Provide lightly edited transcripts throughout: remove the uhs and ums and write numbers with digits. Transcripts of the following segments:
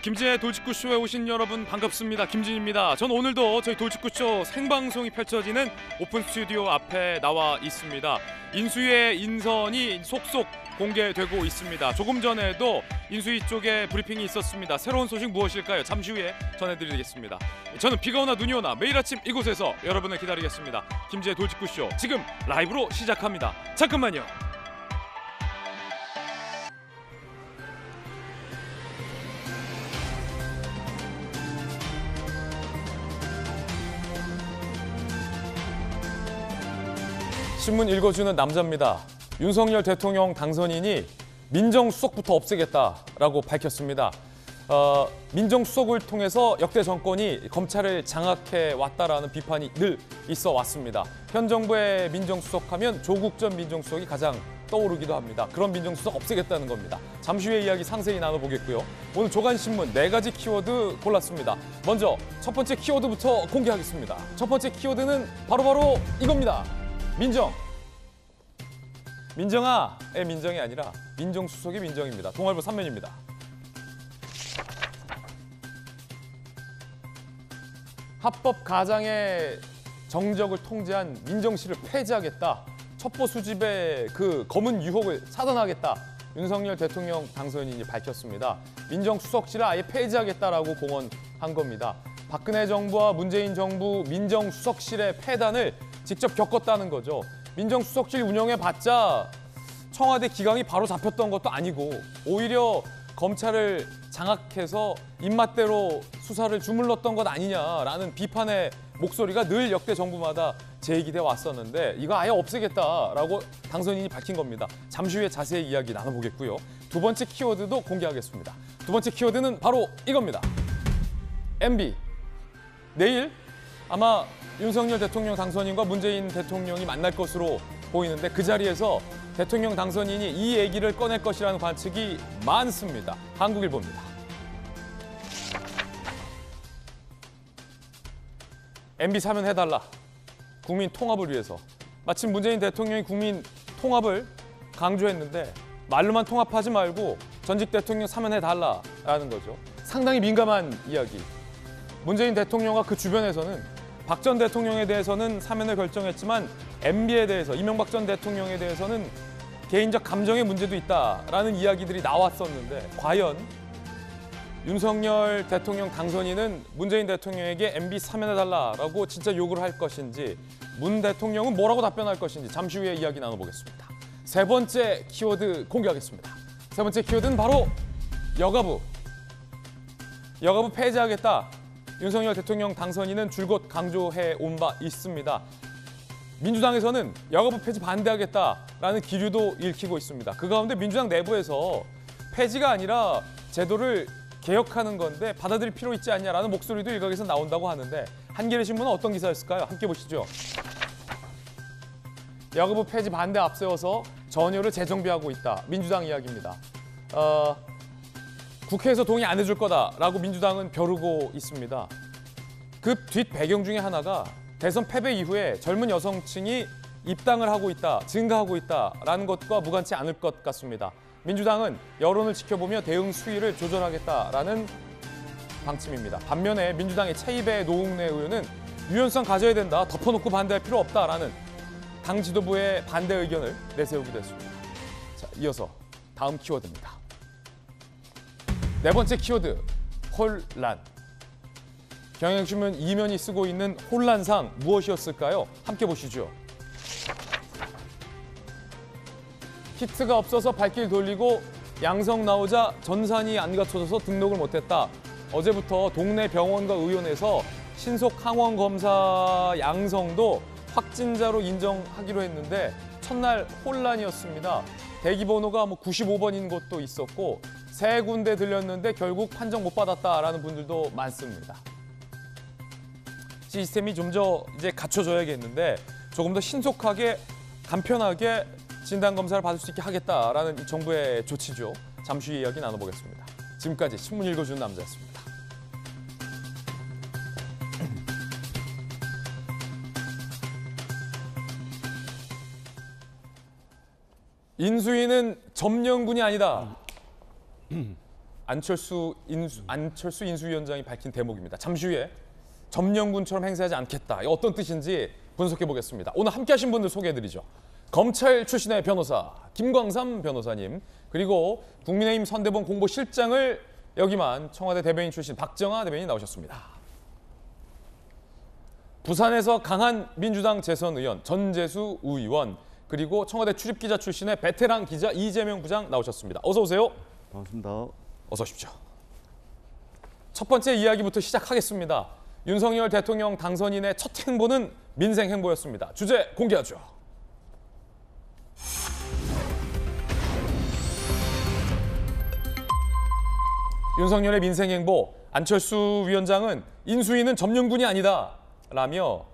김진의 돌직구쇼에 오신 여러분 반갑습니다. 김진입니다. 전 오늘도 저희 돌직구쇼 생방송이 펼쳐지는 오픈 스튜디오 앞에 나와 있습니다. 인수위의 인선이 속속 공개되고 있습니다. 조금 전에도 인수위 쪽에 브리핑이 있었습니다. 새로운 소식 무엇일까요? 잠시 후에 전해드리겠습니다. 저는 비가 오나 눈이 오나 매일 아침 이곳에서 여러분을 기다리겠습니다. 김진의 돌직구쇼 지금 라이브로 시작합니다. 잠깐만요. 신문 읽어주는 남자입니다. 윤석열 대통령 당선인이 민정수석부터 없애겠다라고 밝혔습니다. 민정수석을 통해서 역대 정권이 검찰을 장악해 왔다라는 비판이 늘 있어 왔습니다. 현 정부의 민정수석하면 조국 전 민정수석이 가장 떠오르기도 합니다. 그런 민정수석 없애겠다는 겁니다. 잠시 후에 이야기 상세히 나눠보겠고요. 오늘 조간신문 4가지 키워드 골랐습니다. 먼저 첫 번째 키워드부터 공개하겠습니다. 첫 번째 키워드는 바로 이겁니다. 민정. 민정아의 민정이 아니라 민정수석의 민정입니다. 동아일보 3면입니다. 합법 가장의 정적을 통제한 민정실을 폐지하겠다. 첩보 수집의 그 검은 유혹을 차단하겠다. 윤석열 대통령 당선인이 밝혔습니다. 민정수석실을 아예 폐지하겠다라고 공언한 겁니다. 박근혜 정부와 문재인 정부 민정수석실의 폐단을 직접 겪었다는 거죠. 민정수석실 운영해봤자 청와대 기강이 바로 잡혔던 것도 아니고 오히려 검찰을 장악해서 입맛대로 수사를 주물렀던 것 아니냐라는 비판의 목소리가 늘 역대 정부마다 제기돼 왔었는데 이거 아예 없애겠다라고 당선인이 밝힌 겁니다. 잠시 후에 자세히 이야기 나눠보겠고요. 두 번째 키워드도 공개하겠습니다. 두 번째 키워드는 바로 이겁니다. MB. 내일 아마 윤석열 대통령 당선인과 문재인 대통령이 만날 것으로 보이는데 그 자리에서 대통령 당선인이 이 얘기를 꺼낼 것이라는 관측이 많습니다. 한국일보입니다. MB 사면해달라. 국민 통합을 위해서. 마침 문재인 대통령이 국민 통합을 강조했는데 말로만 통합하지 말고 전직 대통령 사면해달라라는 거죠. 상당히 민감한 이야기. 문재인 대통령과 그 주변에서는 박 전 대통령에 대해서는 사면을 결정했지만 MB에 대해서 이명박 전 대통령에 대해서는 개인적 감정의 문제도 있다라는 이야기들이 나왔었는데 과연 윤석열 대통령 당선인은 문재인 대통령에게 MB 사면해달라라고 진짜 요구를 할 것인지 문 대통령은 뭐라고 답변할 것인지 잠시 후에 이야기 나눠보겠습니다. 세 번째 키워드 공개하겠습니다. 세 번째 키워드는 바로 여가부. 여가부 폐지하겠다. 윤석열 대통령 당선인은 줄곧 강조해 온 바 있습니다. 민주당에서는 여가부 폐지 반대하겠다라는 기류도 읽히고 있습니다. 그 가운데 민주당 내부에서 폐지가 아니라 제도를 개혁하는 건데 받아들일 필요 있지 않냐라는 목소리도 일각에서 나온다고 하는데 한겨레 신문은 어떤 기사였을까요? 함께 보시죠. 여가부 폐지 반대 앞세워서 전효를 재정비하고 있다. 민주당 이야기입니다. 국회에서 동의 안 해줄 거다라고 민주당은 벼르고 있습니다. 그 뒷 배경 중에 하나가 대선 패배 이후에 젊은 여성층이 입당을 하고 있다, 증가하고 있다라는 것과 무관치 않을 것 같습니다. 민주당은 여론을 지켜보며 대응 수위를 조절하겠다라는 방침입니다. 반면에 민주당의 최입의 노웅래 의원은 유연성 가져야 된다, 덮어놓고 반대할 필요 없다라는 당 지도부의 반대 의견을 내세우기도 했습니다. 자, 이어서 다음 키워드입니다. 네 번째 키워드, 혼란. 경향신문 이면이 쓰고 있는 혼란상 무엇이었을까요? 함께 보시죠. 키트가 없어서 발길 돌리고 양성 나오자 전산이 안 갖춰져서 등록을 못했다. 어제부터 동네 병원과 의원에서 신속 항원 검사 양성도 확진자로 인정하기로 했는데 첫날 혼란이었습니다. 대기번호가 95번인 곳도 있었고 세 군데 들렸는데 결국 판정 못 받았다라는 분들도 많습니다. 시스템이 좀 더 이제 갖춰져야겠는데 조금 더 신속하게 간편하게 진단검사를 받을 수 있게 하겠다라는 정부의 조치죠. 잠시 후에 이야기 나눠보겠습니다. 지금까지 신문 읽어주는 남자였습니다. 인수위는 점령군이 아니다. 안철수 인수위원장이 밝힌 대목입니다. 잠시 후에 점령군처럼 행세하지 않겠다. 이게 어떤 뜻인지 분석해 보겠습니다. 오늘 함께하신 분들 소개해드리죠. 검찰 출신의 변호사 김광삼 변호사님, 그리고 국민의힘 선대본 공보실장을 역임한 청와대 대변인 출신 박정아 대변인 나오셨습니다. 부산에서 강한 민주당 재선 의원 전재수 의원, 그리고 청와대 출입기자 출신의 베테랑 기자 이재명 부장 나오셨습니다. 어서 오세요. 반갑습니다. 어서 오십시오. 첫 번째 이야기부터 시작하겠습니다. 윤석열 대통령 당선인의 첫 행보는 민생 행보였습니다. 주제 공개하죠. 윤석열의 민생 행보, 안철수 위원장은 인수위는 점령군이 아니다 라며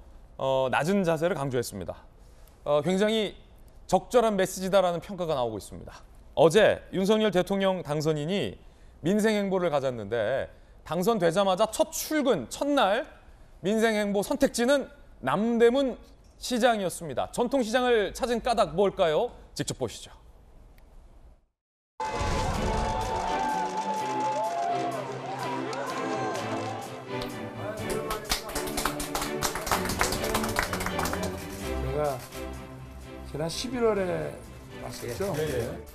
낮은 자세를 강조했습니다. 굉장히 적절한 메시지다라는 평가가 나오고 있습니다. 어제 윤석열 대통령 당선인이 민생 행보를 가졌는데 당선되자마자 첫 출근, 첫날 민생 행보 선택지는 남대문 시장이었습니다. 전통시장을 찾은 까닭 뭘까요? 직접 보시죠. 제가 지난 11월에 왔었죠.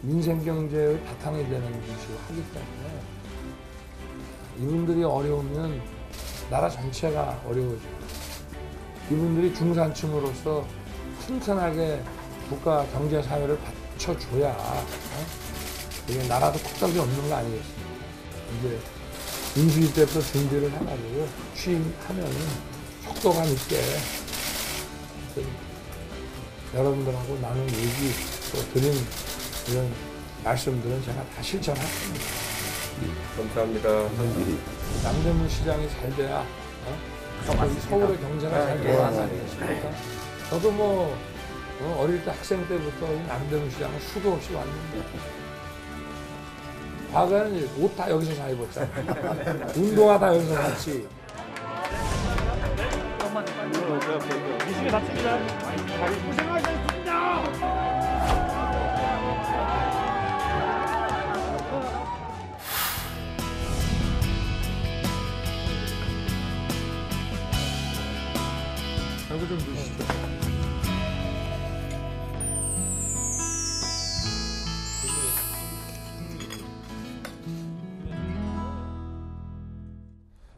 민생경제의 바탕이 되는 것을 하기 때문에 이분들이 어려우면 나라 전체가 어려워지고, 이분들이 중산층으로서 튼튼하게 국가 경제 사회를 받쳐줘야 이게 나라도 뚝딱이 없는 거 아니겠습니까? 이제 인수위 때부터 준비를 해가지고 취임하면은 속도감 있게 여러분들하고 나눈 얘기 또 드린 이런 말씀들은 제가 다 실천할 겁니다. 감사합니다. 남대문 시장이 잘 돼야 서울의 경제가 잘 돌아가는 거 아니겠습니까? 저도 뭐 어릴 때 학생 때부터 이 남대문 시장은 수도 없이 왔는데, 과거에는 옷 다 여기서 사 입었잖아요. 운동화 다 여기서 샀지. 미식에 다칩니다. 고생하셨습니다. 이거 좀 주시죠.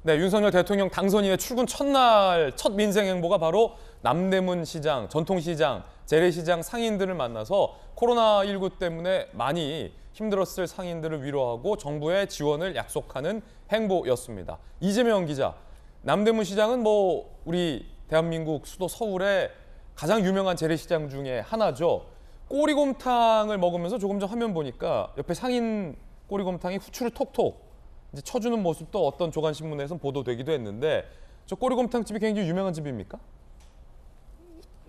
네, 윤석열 대통령 당선인의 출근 첫날 첫 민생 행보가 바로 남대문 시장, 전통시장, 재래시장 상인들을 만나서 코로나19 때문에 많이 힘들었을 상인들을 위로하고 정부의 지원을 약속하는 행보였습니다. 이재명 기자, 남대문 시장은 뭐 우리 대한민국 수도 서울의 가장 유명한 재래시장 중에 하나죠. 꼬리곰탕을 먹으면서 조금 전 화면 보니까 옆에 상인 꼬리곰탕이 후추를 톡톡 이제 쳐주는 모습도 어떤 조간신문에서 보도되기도 했는데, 저 꼬리곰탕 집이 굉장히 유명한 집입니까?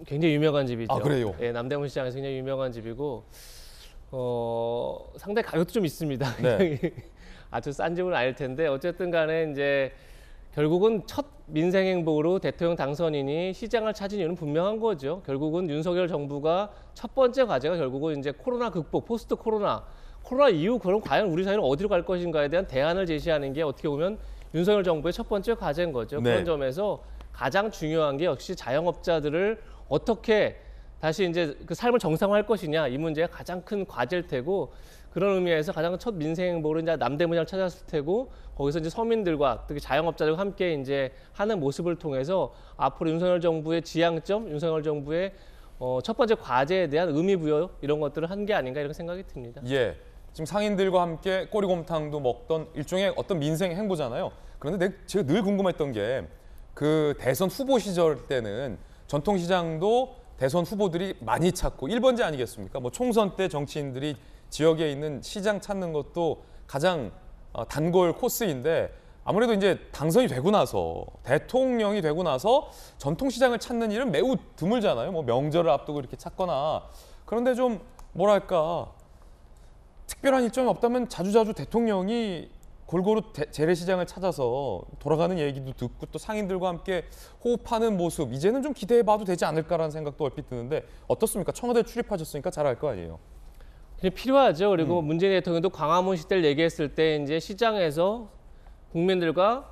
굉장히 유명한 집이죠. 아, 그래요? 예, 남대문 시장에서 굉장히 유명한 집이고, 상당히 가격도 좀 있습니다. 굉장히 아주 싼 집은 아닐 텐데, 어쨌든 간에 이제 결국은 첫 민생 행보로 대통령 당선인이 시장을 찾은 이유는 분명한 거죠. 결국은 윤석열 정부가 첫 번째 과제가 결국은 이제 코로나 극복, 포스트 코로나 이후 그럼 과연 우리 사회는 어디로 갈 것인가에 대한 대안을 제시하는 게 어떻게 보면 윤석열 정부의 첫 번째 과제인 거죠. 네. 그런 점에서 가장 중요한 게 역시 자영업자들을 어떻게 다시 이제 그 삶을 정상화할 것이냐, 이 문제가 가장 큰 과제일 테고, 그런 의미에서 가장 첫 민생 행보로 이제 남대문을 찾았을 테고, 거기서 이제 서민들과 특히 자영업자들과 함께 이제 하는 모습을 통해서 앞으로 윤석열 정부의 지향점, 윤석열 정부의 첫 번째 과제에 대한 의미 부여 이런 것들을 한 게 아닌가 이런 생각이 듭니다. 예, 지금 상인들과 함께 꼬리곰탕도 먹던 일종의 어떤 민생 행보잖아요. 그런데 제가 늘 궁금했던 게, 그 대선 후보 시절 때는 전통시장도 대선 후보들이 많이 찾고 1번지 아니겠습니까? 뭐 총선 때 정치인들이 지역에 있는 시장 찾는 것도 가장 단골 코스인데, 아무래도 이제 당선이 되고 나서, 대통령이 되고 나서 전통시장을 찾는 일은 매우 드물잖아요. 뭐 명절을 앞두고 이렇게 찾거나. 그런데 좀 뭐랄까, 특별한 일정이 없다면 자주자주 대통령이 골고루 재래시장을 찾아서 돌아가는 얘기도 듣고 또 상인들과 함께 호흡하는 모습, 이제는 좀 기대해봐도 되지 않을까라는 생각도 얼핏 드는데 어떻습니까? 청와대 출입하셨으니까 잘 알 거 아니에요. 그냥 필요하죠. 그리고 문재인 대통령도 광화문 시대를 얘기했을 때 이제 시장에서 국민들과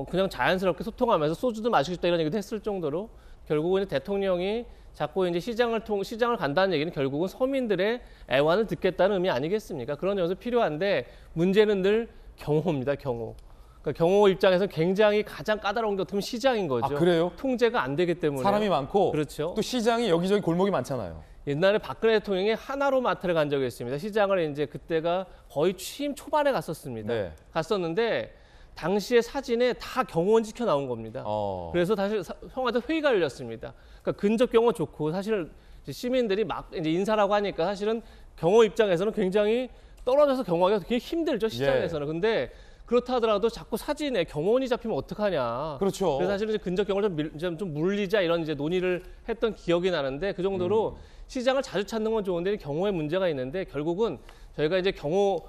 그냥 자연스럽게 소통하면서 소주도 마시고 싶다 이런 얘기도 했을 정도로 결국은 대통령이 자꾸 이제 시장을 간다는 얘기는 결국은 서민들의 애환을 듣겠다는 의미 아니겠습니까? 그런 점에서 필요한데 문제는 늘 경호입니다. 경호. 그러니까 경호 입장에서 굉장히 가장 까다로운 게 어떻게 보면 시장인 거죠. 아, 그래요? 통제가 안 되기 때문에. 사람이 많고 그렇죠. 또 시장이 여기저기 골목이 많잖아요. 옛날에 박근혜 대통령이 하나로마트를 간 적이 있습니다. 시장을 이제 그때가 거의 취임 초반에 갔었습니다. 네. 갔었는데 당시에 사진에 다 경호원 찍혀 나온 겁니다. 그래서 사실 청와대 회의가 열렸습니다. 그러니까 근접 경호 좋고 사실 시민들이 막 이제 인사라고 하니까 사실은 경호 입장에서는 굉장히 떨어져서 경호하기가 되게 힘들죠, 시장에서는. 근데 그렇다 하더라도 자꾸 사진에 경호원이 잡히면 어떡하냐. 그렇죠. 그래서 사실은 이제 근접 경호를 좀 물리자 이런 이제 논의를 했던 기억이 나는데 그 정도로 시장을 자주 찾는 건 좋은데 경호에 문제가 있는데 결국은 저희가 이제 경호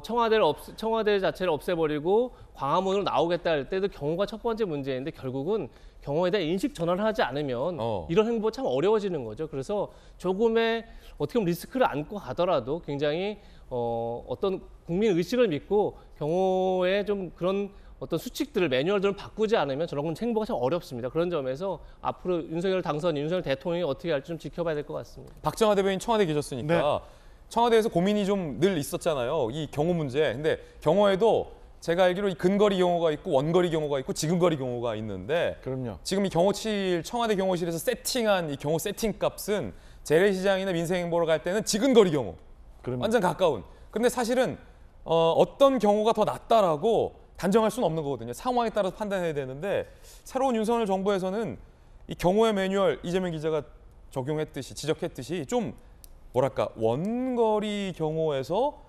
청와대 자체를 없애버리고 광화문으로 나오겠다 할 때도 경호가 첫 번째 문제인데 결국은 경호에 대한 인식 전환을 하지 않으면 이런 행보가 참 어려워지는 거죠. 그래서 조금의 어떻게 보면 리스크를 안고 가더라도 굉장히 어떤 국민 의식을 믿고 경호의 좀 그런 어떤 수칙들을 매뉴얼들을 바꾸지 않으면 저런 행보가 참 어렵습니다. 그런 점에서 앞으로 윤석열 대통령이 어떻게 할지 좀 지켜봐야 될 것 같습니다. 박정화 대변인 청와대에 계셨으니까 네. 청와대에서 고민이 좀 늘 있었잖아요. 이 경호 문제. 근데 경호에도 제가 알기로 이 근거리 경호가 있고 원거리 경호가 있고 지근거리 경호가 있는데 그럼요. 지금 이 경호실 청와대 경호실에서 세팅한 이 경호 세팅 값은 재래시장이나 민생행보로 갈 때는 지근거리 경호. 그럼요. 완전 가까운. 근데 사실은 어떤 경호가 더 낫다라고 단정할 수는 없는 거거든요. 상황에 따라서 판단해야 되는데 새로운 윤석열 정부에서는 이 경호의 매뉴얼 이재명 기자가 지적했듯이 좀 뭐랄까 원거리 경호에서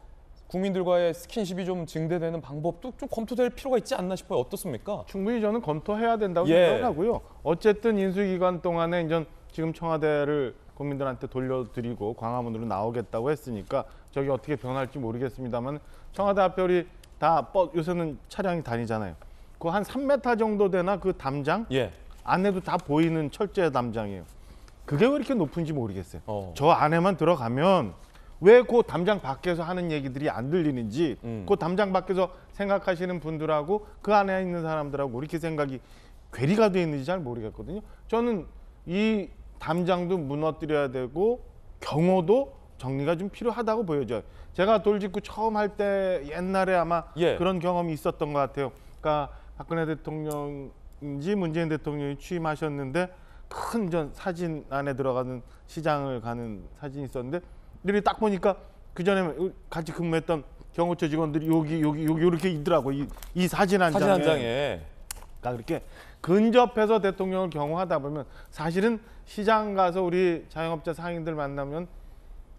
국민들과의 스킨십이 좀 증대되는 방법도 좀 검토될 필요가 있지 않나 싶어요. 어떻습니까? 충분히 저는 검토해야 된다고 예. 생각을 하고요. 어쨌든 인수기간 동안에 이제 지금 청와대를 국민들한테 돌려드리고 광화문으로 나오겠다고 했으니까 저기 어떻게 변할지 모르겠습니다만 청와대 앞에 다 요새는 차량이 다니잖아요. 그 한 3m 정도 되나 그 담장 예. 안에도 다 보이는 철제 담장이에요. 그게 왜 이렇게 높은지 모르겠어요. 저 안에만 들어가면 왜 그 담장 밖에서 하는 얘기들이 안 들리는지 그 담장 밖에서 생각하시는 분들하고 그 안에 있는 사람들하고 이렇게 생각이 괴리가 돼 있는지 잘 모르겠거든요. 저는 이 담장도 무너뜨려야 되고 경호도 정리가 좀 필요하다고 보여져요. 제가 돌직구 처음 할 때 옛날에 아마 그런 경험이 있었던 것 같아요. 그러니까 박근혜 대통령인지 문재인 대통령이 취임하셨는데 큰 전 사진 안에 들어가는 시장을 가는 사진이 있었는데 이렇게 딱 보니까 그 전에 같이 근무했던 경호처 직원들이 여기 이렇게 있더라고. 이 사진 한 장에. 그러니까 그렇게 근접해서 대통령을 경호하다 보면 사실은 시장 가서 우리 자영업자 상인들 만나면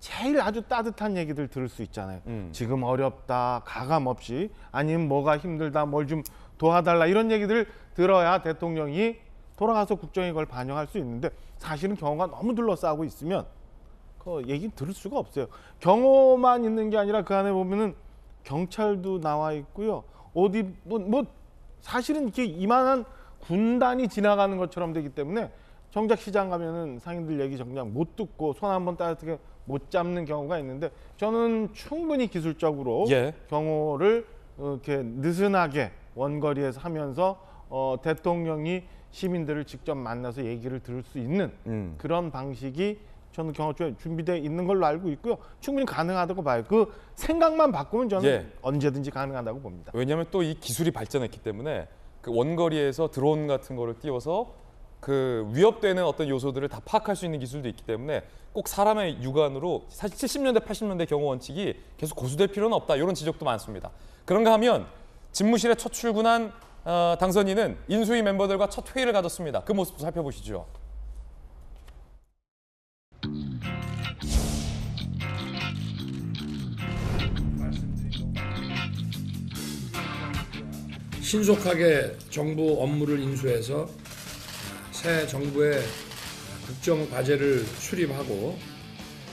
제일 아주 따뜻한 얘기들 들을 수 있잖아요. 지금 어렵다, 가감 없이 아니면 뭐가 힘들다, 뭘 좀 도와달라 이런 얘기들 들어야 대통령이 돌아가서 국정에 그걸 반영할 수 있는데 사실은 경호가 너무 둘러싸고 있으면 그 얘기 들을 수가 없어요. 경호만 있는 게 아니라 그 안에 보면은 경찰도 나와 있고요. 어디 뭐 사실은 이렇게 이만한 군단이 지나가는 것처럼 되기 때문에 정작 시장 가면은 상인들 얘기 정작 못 듣고 손 한번 따뜻하게 못 잡는 경우가 있는데 저는 충분히 기술적으로 경호를 이렇게 느슨하게 원거리에서 하면서 대통령이 시민들을 직접 만나서 얘기를 들을 수 있는 그런 방식이 저는 경호처에 준비되어 있는 걸로 알고 있고요. 충분히 가능하다고 봐요. 그 생각만 바꾸면 저는 언제든지 가능하다고 봅니다. 왜냐하면 또 이 기술이 발전했기 때문에 그 원거리에서 드론 같은 거를 띄워서 그 위협되는 어떤 요소들을 다 파악할 수 있는 기술도 있기 때문에 꼭 사람의 육안으로 사실 70년대, 80년대 경호 원칙이 계속 고수될 필요는 없다. 이런 지적도 많습니다. 그런가 하면 집무실에 첫 출근한 당선인은 인수위 멤버들과 첫 회의를 가졌습니다. 그 모습도 살펴보시죠. 신속하게 정부 업무를 인수해서 새 정부의 국정 과제를 수립하고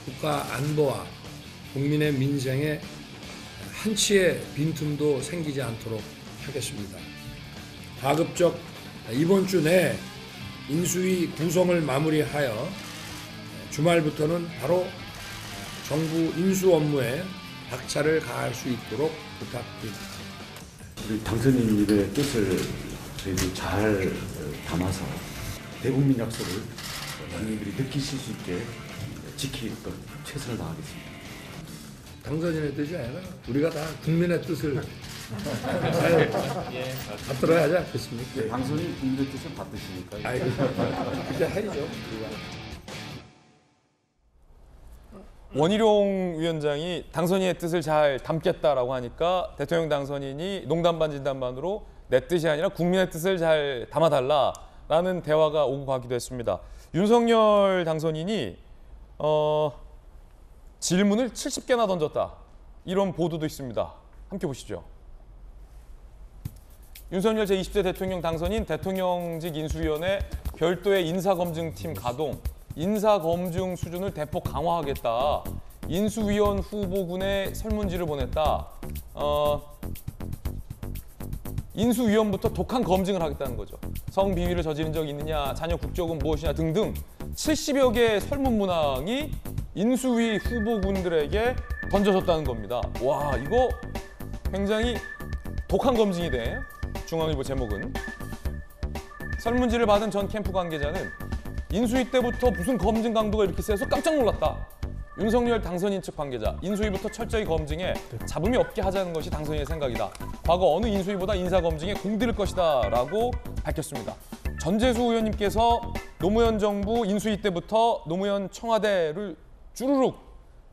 국가 안보와 국민의 민생에 한치의 빈틈도 생기지 않도록 하겠습니다. 가급적 이번 주 내에 인수위 구성을 마무리하여 주말부터는 바로 정부 인수 업무에 박차를 가할 수 있도록 부탁드립니다. 우리 당선인들의 뜻을 저희도 잘 담아서 대국민 약속을 국민들이 느끼실 수 있게 지킬 것 최선을 다하겠습니다. 당선인의 뜻이 아니라 우리가 다 국민의 뜻을 잘 받들어야 하지 않겠습니까? 당선인 국민의 뜻을 받으시니까. 아이고, 그렇게 해야죠. 우리가. 원희룡 위원장이 당선인의 뜻을 잘 담겠다라고 하니까 대통령 당선인이 농담 반 진담 반으로 내 뜻이 아니라 국민의 뜻을 잘 담아달라라는 대화가 오고 가기도 했습니다. 윤석열 당선인이 질문을 70개나 던졌다. 이런 보도도 있습니다. 함께 보시죠. 윤석열 제20대 대통령 당선인 대통령직 인수위원회 별도의 인사검증팀 가동, 인사검증 수준을 대폭 강화하겠다. 인수위원 후보군에 설문지를 보냈다. 인수위원부터 독한 검증을 하겠다는 거죠. 성비위를 저지른 적이 있느냐, 자녀 국적은 무엇이냐 등등 70여 개의 설문 문항이 인수위 후보군들에게 던져졌다는 겁니다. 와, 이거 굉장히 독한 검증이 돼. 중앙일보 제목은. 설문지를 받은 전 캠프 관계자는 인수위 때부터 무슨 검증 강도가 이렇게 세서 깜짝 놀랐다. 윤석열 당선인 측 관계자, 인수위부터 철저히 검증해 잡음이 없게 하자는 것이 당선인의 생각이다. 과거 어느 인수위보다 인사검증에 공들일 것이다 라고 밝혔습니다. 전재수 의원님께서 노무현 정부 인수위 때부터 노무현 청와대를 쭈루룩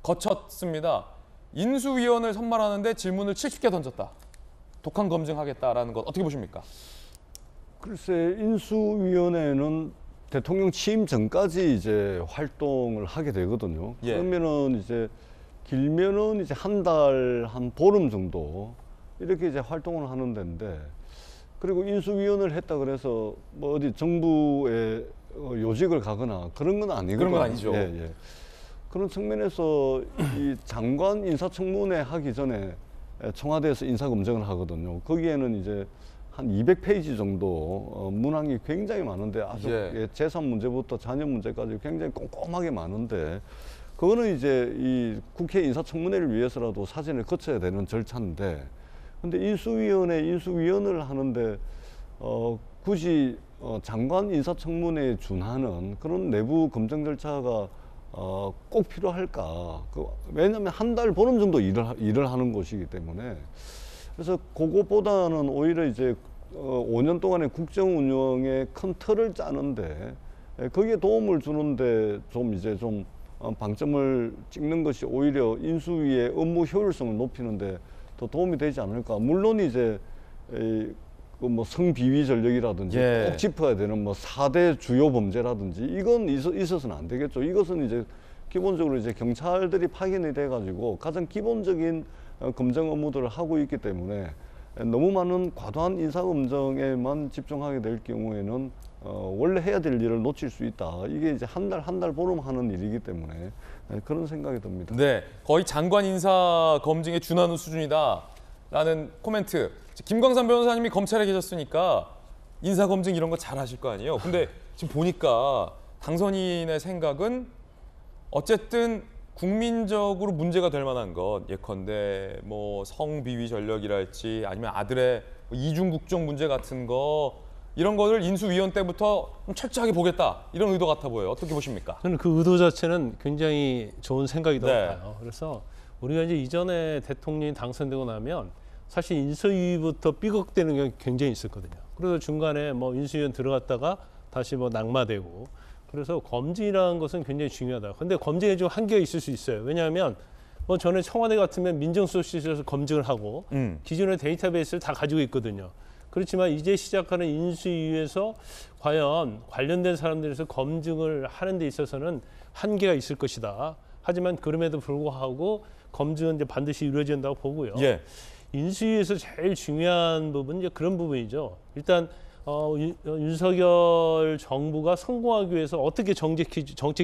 거쳤습니다. 인수위원을 선발하는데 질문을 70개 던졌다. 독한 검증하겠다라는 것 어떻게 보십니까? 글쎄, 인수위원회는 대통령 취임 전까지 이제 활동을 하게 되거든요. 예. 그러면은 이제 길면은 이제 한 달, 한 보름 정도 이렇게 이제 활동을 하는 데인데, 그리고 인수위원을 했다 그래서 뭐 어디 정부에 요직을 가거나 그런 건 아니거든요. 그런 건 아니죠. 예, 예. 그런 측면에서 이 장관 인사청문회 하기 전에 청와대에서 인사검증을 하거든요. 거기에는 이제 한 200페이지 정도 문항이 굉장히 많은데 아주 재산 문제부터 자녀 문제까지 굉장히 꼼꼼하게 많은데, 그거는 이제 이 국회 인사청문회를 위해서라도 사전에 거쳐야 되는 절차인데, 근데 인수위원을 하는데 굳이 장관 인사청문회에 준하는 그런 내부 검증 절차가 꼭 필요할까? 왜냐하면 한 달 보름 정도 일을 하는 것이기 때문에. 그래서 그것보다는 오히려 이제 5년 동안의 국정 운영의 큰 틀을 짜는데 거기에 도움을 주는데 좀 이제 좀 방점을 찍는 것이 오히려 인수위의 업무 효율성을 높이는데 더 도움이 되지 않을까. 물론 이제 뭐 성비위 전력이라든지 꼭 짚어야 되는 뭐 4대 주요 범죄라든지 이건 있어서는 안 되겠죠. 이것은 이제 기본적으로 이제 경찰들이 파견이 돼가지고 가장 기본적인 검증 업무들을 하고 있기 때문에 너무 많은 과도한 인사검증에만 집중하게 될 경우에는 원래 해야 될 일을 놓칠 수 있다. 이게 이제 한 달 보름 하는 일이기 때문에 그런 생각이 듭니다. 네, 거의 장관 인사 검증에 준하는 수준이다라는 코멘트. 김광삼 변호사님이 검찰에 계셨으니까 인사 검증 이런 거 잘 하실 거 아니에요. 근데 지금 보니까 당선인의 생각은 어쨌든 국민적으로 문제가 될 만한 것, 예컨대 뭐 성비위 전력이랄지 아니면 아들의 이중 국정 문제 같은 거, 이런 거를 인수위원 때부터 철저하게 보겠다, 이런 의도 같아 보여요. 어떻게 보십니까? 저는 그 의도 자체는 굉장히 좋은 생각이라고 네. 봐요. 그래서 우리가 이제 이전에 대통령이 당선되고 나면 사실 인수위부터 삐걱대는 게 굉장히 있었거든요. 그래서 중간에 뭐 인수위원 들어갔다가 다시 뭐 낙마되고, 그래서 검증이라는 것은 굉장히 중요하다. 근데 검증에 좀 한계가 있을 수 있어요. 왜냐하면 뭐 전에 청와대 같으면 민정수석실에서 검증을 하고 기존의 데이터베이스를 다 가지고 있거든요. 그렇지만 이제 시작하는 인수위에서 과연 관련된 사람들에서 검증을 하는 데 있어서는 한계가 있을 것이다. 하지만 그럼에도 불구하고 검증은 이제 반드시 이루어진다고 보고요. 예. 인수위에서 제일 중요한 부분은 이제 그런 부분이죠. 일단 윤석열 정부가 성공하기 위해서 어떻게 정책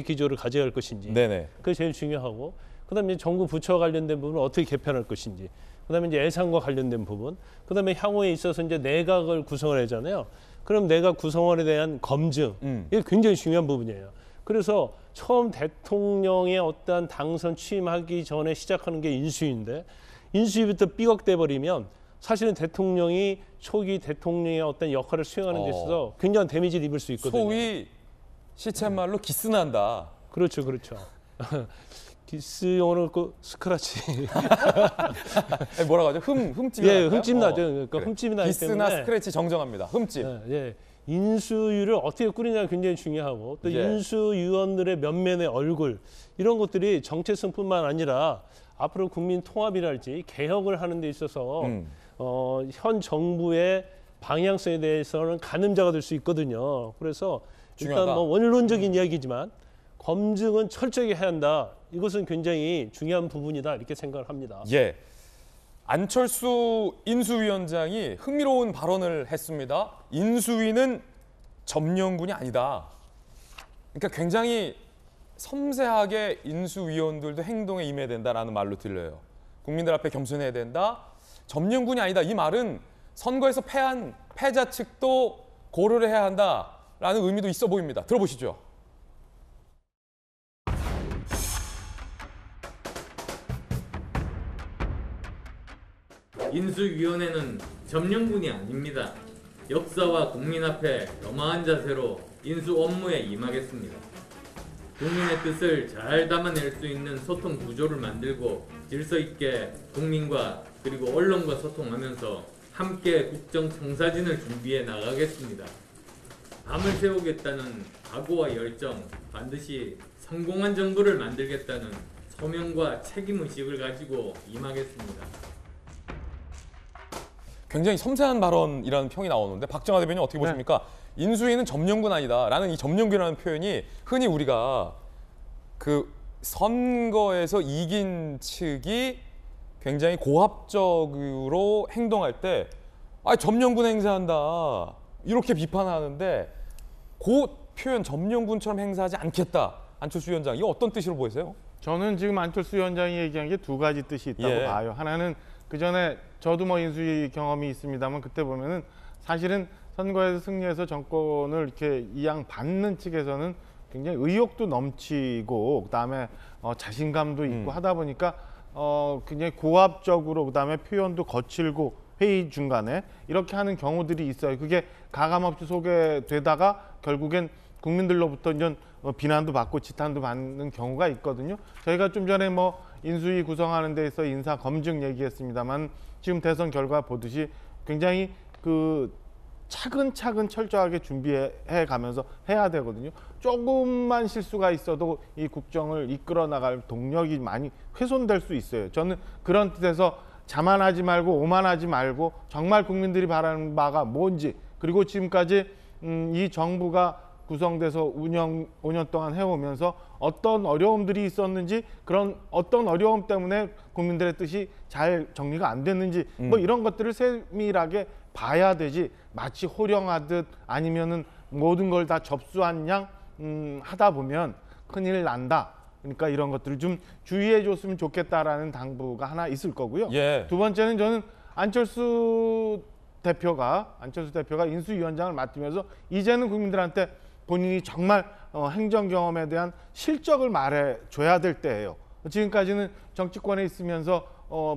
기조를 가져갈 것인지, 네네. 그게 제일 중요하고, 그다음에 정부 부처 관련된 부분을 어떻게 개편할 것인지, 그다음에 이제 예산과 관련된 부분, 그다음에 향후에 있어서 이제 내각을 구성을 하잖아요. 그럼 내각 구성원에 대한 검증, 이게 굉장히 중요한 부분이에요. 그래서 처음 대통령의 어떤 당선 취임하기 전에 시작하는 게 인수위인데 인수위부터 삐걱대 버리면 사실은 대통령이 초기 대통령의 어떤 역할을 수행하는 데 있어서 굉장한 데미지를 입을 수 있거든요. 소위 시쳇말로 기스난다. 그렇죠, 그렇죠. 기스 용어는 그 스크라치. 아니, 뭐라고 하죠? 흠집. 예, 흠집 나죠. 그러니까 그래. 흠집이 나기 때문에. 기스나 스크래치 정정합니다. 흠집. 예, 예. 인수위를 어떻게 꾸리냐가 굉장히 중요하고 또 예. 인수위원들의 면면의 얼굴 이런 것들이 정체성뿐만 아니라 앞으로 국민 통합이랄지 개혁을 하는 데 있어서 현 정부의 방향성에 대해서는 가늠자가 될 수 있거든요. 그래서 중요하다. 일단 뭐 원론적인 이야기지만 검증은 철저하게 해야 한다. 이것은 굉장히 중요한 부분이다 이렇게 생각을 합니다. 예. 안철수 인수위원장이 흥미로운 발언을 했습니다. 인수위는 점령군이 아니다. 그러니까 굉장히 섬세하게 인수위원들도 행동에 임해야 된다라는 말로 들려요. 국민들 앞에 겸손해야 된다. 점령군이 아니다. 이 말은 선거에서 패한 패자 측도 고려를 해야 한다라는 의미도 있어 보입니다. 들어보시죠. 인수위원회는 점령군이 아닙니다. 역사와 국민 앞에 겸허한 자세로 인수 업무에 임하겠습니다. 국민의 뜻을 잘 담아낼 수 있는 소통 구조를 만들고 질서 있게 국민과 그리고 언론과 소통하면서 함께 국정 청사진을 준비해 나가겠습니다. 밤을 새우겠다는 각오와 열정, 반드시 성공한 정부를 만들겠다는 소명과 책임의식을 가지고 임하겠습니다. 굉장히 섬세한 발언이라는 평이 나오는데 박정하 대변인 어떻게 보십니까? 인수위는 점령군 아니다라는 이 점령군이라는 표현이 흔히 우리가 그 선거에서 이긴 측이 굉장히 고압적으로 행동할 때 점령군 행사한다 이렇게 비판하는데 그 표현 점령군처럼 행사하지 않겠다. 안철수 위원장 이거 어떤 뜻으로 보이세요? 저는 지금 안철수 위원장이 얘기한 게 두 가지 뜻이 있다고 예. 봐요. 하나는 그 전에 저도 뭐 인수위 경험이 있습니다만 그때 보면은 사실은 선거에서 승리해서 정권을 이렇게 이양받는 측에서는 굉장히 의욕도 넘치고 그다음에 자신감도 있고 하다 보니까 굉장히 고압적으로 그다음에 표현도 거칠고 회의 중간에 이렇게 하는 경우들이 있어요. 그게 가감없이 소개되다가 결국엔 국민들로부터 이제 비난도 받고 지탄도 받는 경우가 있거든요. 저희가 좀 전에 뭐 인수위 구성하는 데서 인사 검증 얘기했습니다만 지금 대선 결과 보듯이 굉장히 그 차근차근 철저하게 준비해 가면서 해야 되거든요. 조금만 실수가 있어도 이 국정을 이끌어 나갈 동력이 많이 훼손될 수 있어요. 저는 그런 뜻에서 자만하지 말고 오만하지 말고 정말 국민들이 바라는 바가 뭔지 그리고 지금까지 이 정부가 구성돼서 5년 동안 해오면서 어떤 어려움들이 있었는지 그런 어떤 어려움 때문에 국민들의 뜻이 잘 정리가 안 됐는지 뭐 이런 것들을 세밀하게 봐야 되지 마치 호령하듯 아니면은 모든 걸 다 접수한 양 하다 보면 큰일 난다. 그러니까 이런 것들을 좀 주의해 줬으면 좋겠다라는 당부가 하나 있을 거고요. 예. 두 번째는 저는 안철수 대표가 인수위원장을 맡으면서 이제는 국민들한테 본인이 정말 행정 경험에 대한 실적을 말해줘야 될 때예요. 지금까지는 정치권에 있으면서